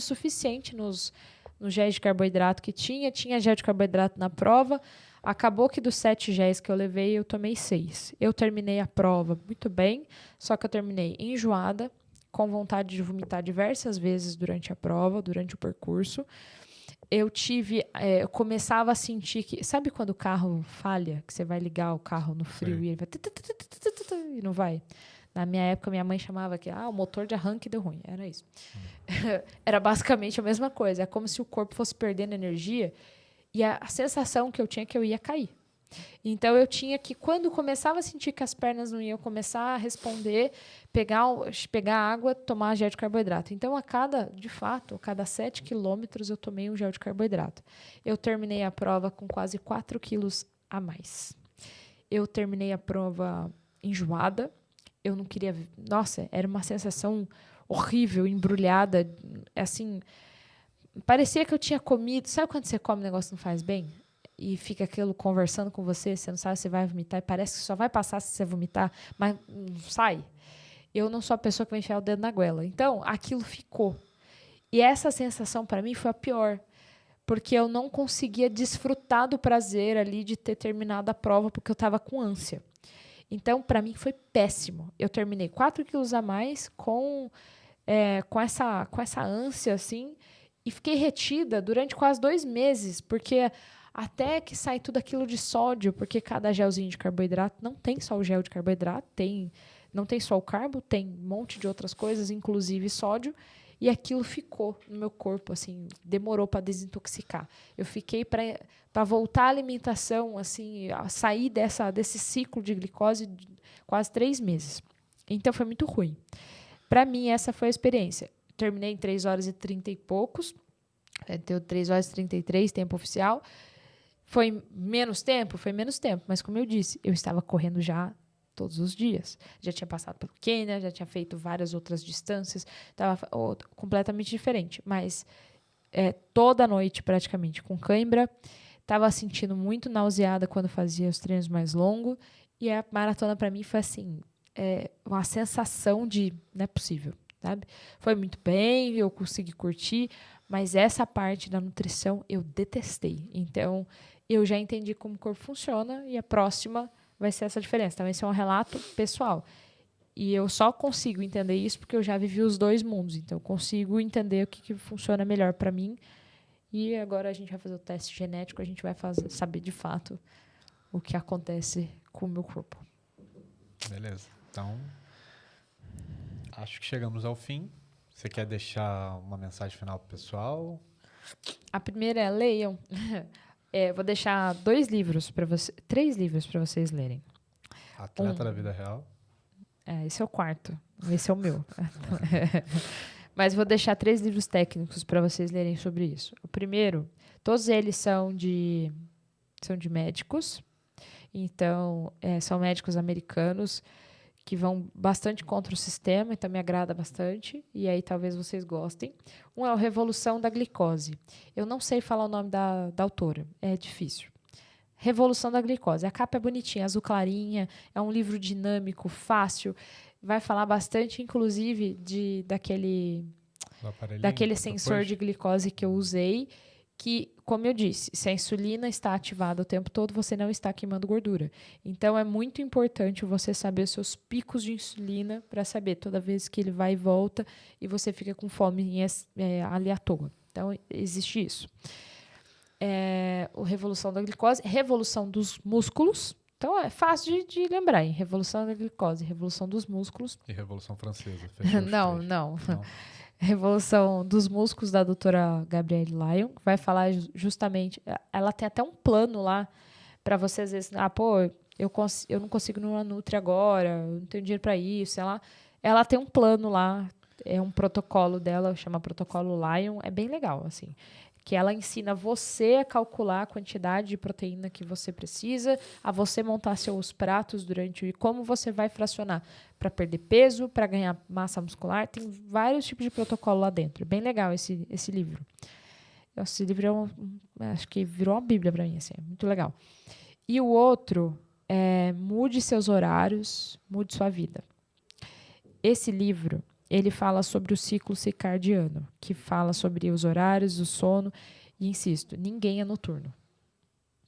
Speaker 1: suficiente nos géis de carboidrato que tinha gel de carboidrato na prova. Acabou que dos 7 géis que eu levei, eu tomei 6. Eu terminei a prova muito bem, só que eu terminei enjoada, com vontade de vomitar diversas vezes durante a prova, durante o percurso. Eu começava a sentir que... Sabe quando o carro falha? Que você vai ligar o carro no frio e ele vai... E não vai? Na minha época, minha mãe chamava que o motor de arranque deu ruim. Era isso. Era basicamente a mesma coisa. É como se o corpo fosse perdendo energia e a sensação que eu tinha é que eu ia cair. Então, eu tinha que, quando começava a sentir que as pernas não iam começar a responder, pegar água, tomar gel de carboidrato. Então, a cada 7 quilômetros, eu tomei um gel de carboidrato. Eu terminei a prova com quase 4 quilos a mais. Eu terminei a prova enjoada. Eu não queria... Nossa, era uma sensação horrível, embrulhada. Assim, parecia que eu tinha comido... Sabe quando você come e o negócio não faz bem? E fica aquilo conversando com você, você não sabe se vai vomitar, e parece que só vai passar se você vomitar, mas não sai. Eu não sou a pessoa que vai enfiar o dedo na goela. Então, aquilo ficou. E essa sensação, para mim, foi a pior. Porque eu não conseguia desfrutar do prazer ali de ter terminado a prova, porque eu estava com ânsia. Então, para mim, foi péssimo. Eu terminei 4 quilos a mais com essa ânsia, assim, e fiquei retida durante quase 2 meses, porque até que sai tudo aquilo de sódio, porque cada gelzinho de carboidrato não tem só o gel de carboidrato, não tem só o carbo, tem um monte de outras coisas, inclusive sódio, e aquilo ficou no meu corpo, assim, demorou para desintoxicar. Eu fiquei para voltar à alimentação, assim, a sair desse ciclo de glicose de quase 3 meses. Então, foi muito ruim. Para mim, essa foi a experiência. Terminei em 3 horas e 30 e poucos, deu 3 horas e 33, tempo oficial. Foi menos tempo? Foi menos tempo, mas como eu disse, eu estava correndo já todos os dias. Já tinha passado pelo Quênia, já tinha feito várias outras distâncias, estava completamente diferente, mas toda noite praticamente com cãibra, estava sentindo muito nauseada quando fazia os treinos mais longos, e a maratona para mim foi assim, uma sensação de não é possível, sabe? Foi muito bem, eu consegui curtir, mas essa parte da nutrição eu detestei. Então, eu já entendi como o corpo funciona e a próxima vai ser essa diferença. Então, esse é um relato pessoal. E eu só consigo entender isso porque eu já vivi os 2 mundos. Então, eu consigo entender o que funciona melhor para mim. E agora a gente vai fazer o teste genético, a gente vai saber de fato o que acontece com o meu corpo.
Speaker 2: Beleza. Então, acho que chegamos ao fim. Você quer deixar uma mensagem final pro pessoal?
Speaker 1: A primeira é leiam. Vou deixar 3 livros para vocês lerem.
Speaker 2: Atleta da Vida Real.
Speaker 1: Esse é o 4. Esse é o meu. Mas vou deixar 3 livros técnicos para vocês lerem sobre isso. O primeiro, todos eles são de médicos. Então, são médicos americanos que vão bastante contra o sistema, então me agrada bastante, e aí talvez vocês gostem. Um é o Revolução da Glicose. Eu não sei falar o nome da autora, é difícil. Revolução da Glicose. A capa é bonitinha, azul clarinha, é um livro dinâmico, fácil, vai falar bastante, inclusive, daquele sensor de glicose que eu usei, que, como eu disse, se a insulina está ativada o tempo todo, você não está queimando gordura. Então, é muito importante você saber os seus picos de insulina para saber toda vez que ele vai e volta e você fica com fome ali à toa. Então, existe isso. O Revolução da Glicose, Revolução dos Músculos. Então, é fácil de lembrar, hein? Revolução da Glicose, Revolução dos Músculos.
Speaker 2: E Revolução Francesa.
Speaker 1: Não. Revolução dos Músculos, da doutora Gabrielle Lyon, vai falar justamente... Ela tem até um plano lá para você, às vezes... eu não consigo numa Nutri agora, eu não tenho dinheiro para isso, sei lá. Ela tem um plano lá, é um protocolo dela, chama Protocolo Lyon, é bem legal, assim. que ela ensina você a calcular a quantidade de proteína que você precisa, a você montar seus pratos durante o... e como você vai fracionar para perder peso, para ganhar massa muscular. Tem vários tipos de protocolo lá dentro. É bem legal esse livro. Esse livro acho que virou uma bíblia para mim, assim, é muito legal. E o outro é Mude Seus Horários, Mude Sua Vida. Esse livro, ele fala sobre o ciclo circadiano, que fala sobre os horários, o sono, e insisto, ninguém é noturno.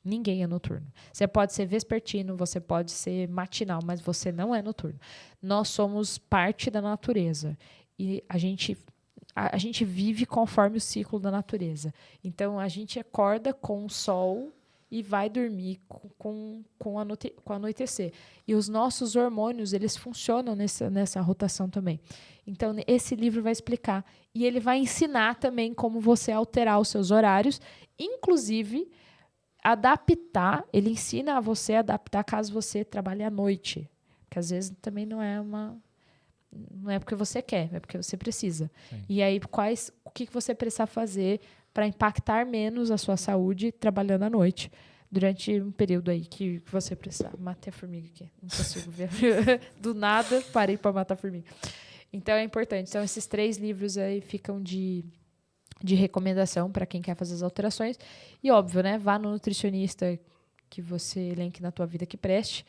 Speaker 1: Ninguém é noturno. Você pode ser vespertino, você pode ser matinal, mas você não é noturno. Nós somos parte da natureza e a gente vive conforme o ciclo da natureza. Então, a gente acorda com o sol e vai dormir com o anoitecer. E os nossos hormônios, eles funcionam nessa rotação também. Então, esse livro vai explicar. E ele vai ensinar também como você alterar os seus horários, inclusive adaptar. Ele ensina a você a adaptar caso você trabalhe à noite. Que às vezes também não é porque você quer, é porque você precisa.
Speaker 2: Sim.
Speaker 1: E aí, o que você precisa fazer para impactar menos a sua saúde trabalhando à noite, durante um período aí que você precisa. Matei a formiga aqui, não consigo ver. Do nada, parei para matar a formiga. Então, é importante. Então, esses 3 livros aí ficam de recomendação para quem quer fazer as alterações. E, óbvio, né? Vá no nutricionista que você elenque na tua vida que preste.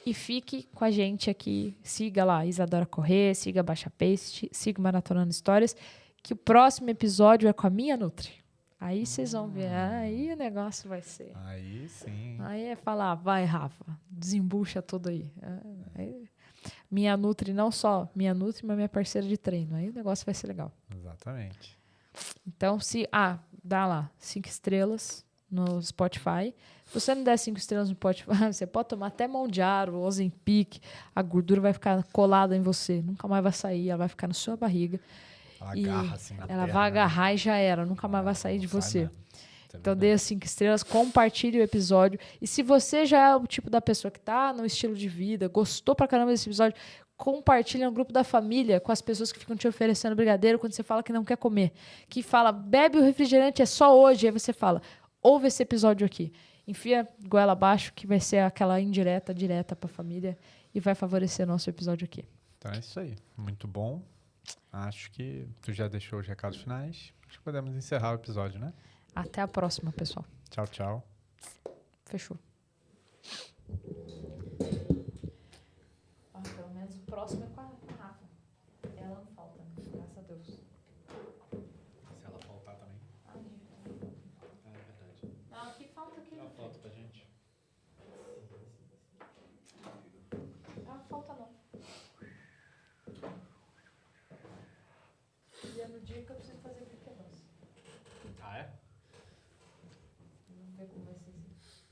Speaker 1: E fique com a gente aqui. Siga lá Isadora Corrêa, siga Baixa Pace, siga Maratonando Histórias, que o próximo episódio é com a minha Nutri. Aí vocês vão ver. Aí o negócio vai ser.
Speaker 2: Aí sim.
Speaker 1: Aí é falar, vai, Rafa, desembucha tudo aí. Aí minha Nutri, não só minha Nutri, mas minha parceira de treino. Aí o negócio vai ser legal.
Speaker 2: Exatamente.
Speaker 1: Então, dá lá 5 estrelas no Spotify. Se você não der 5 estrelas no Spotify, você pode tomar até Mondiaro, Ozempic, a gordura vai ficar colada em você, nunca mais vai sair, ela vai ficar na sua barriga.
Speaker 2: Ela agarra assim na
Speaker 1: ela
Speaker 2: perna,
Speaker 1: vai agarrar,
Speaker 2: né?
Speaker 1: e já era, nunca mais vai sair de você.
Speaker 2: Mesmo.
Speaker 1: Então dê as 5 estrelas, compartilhe o episódio. E se você já é o tipo da pessoa que tá no estilo de vida, gostou pra caramba desse episódio, compartilha no grupo da família com as pessoas que ficam te oferecendo brigadeiro quando você fala que não quer comer. Que fala, bebe o refrigerante, é só hoje. Aí você fala, ouve esse episódio aqui. Enfia goela abaixo, que vai ser aquela indireta, direta pra família e vai favorecer nosso episódio aqui.
Speaker 2: Então é isso aí. Muito bom. Acho que tu já deixou os recados finais. Acho que podemos encerrar o episódio, né?
Speaker 1: Até a próxima, pessoal.
Speaker 2: Tchau, tchau.
Speaker 1: Fechou. Pelo menos o próximo é com a Rafa. Ela não falta, né? Graças a Deus.
Speaker 2: Se ela faltar também. É verdade.
Speaker 1: Não, aqui falta aqui.
Speaker 2: Ela falta pra gente.
Speaker 1: Não falta não. E é no dia que eu preciso fazer brinquedos.
Speaker 2: Ah, é?
Speaker 1: Vamos ver como vai ser isso.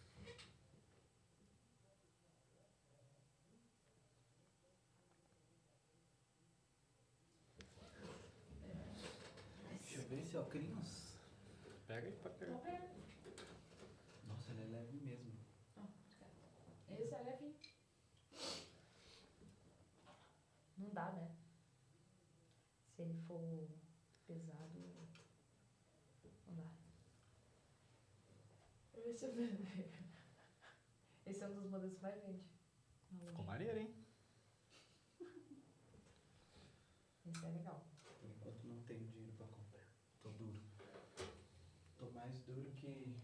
Speaker 3: Deixa eu ver esse óculos.
Speaker 2: Pega aí pra pegar.
Speaker 3: Nossa, ele é leve mesmo.
Speaker 1: Esse é leve. Não dá, né? Se ele for pesado, não dá. Esse é um dos modelos que mais vende.
Speaker 2: Ficou maneiro, hein?
Speaker 1: Esse é legal.
Speaker 3: Por enquanto não tenho dinheiro pra comprar. Tô duro. Tô mais duro que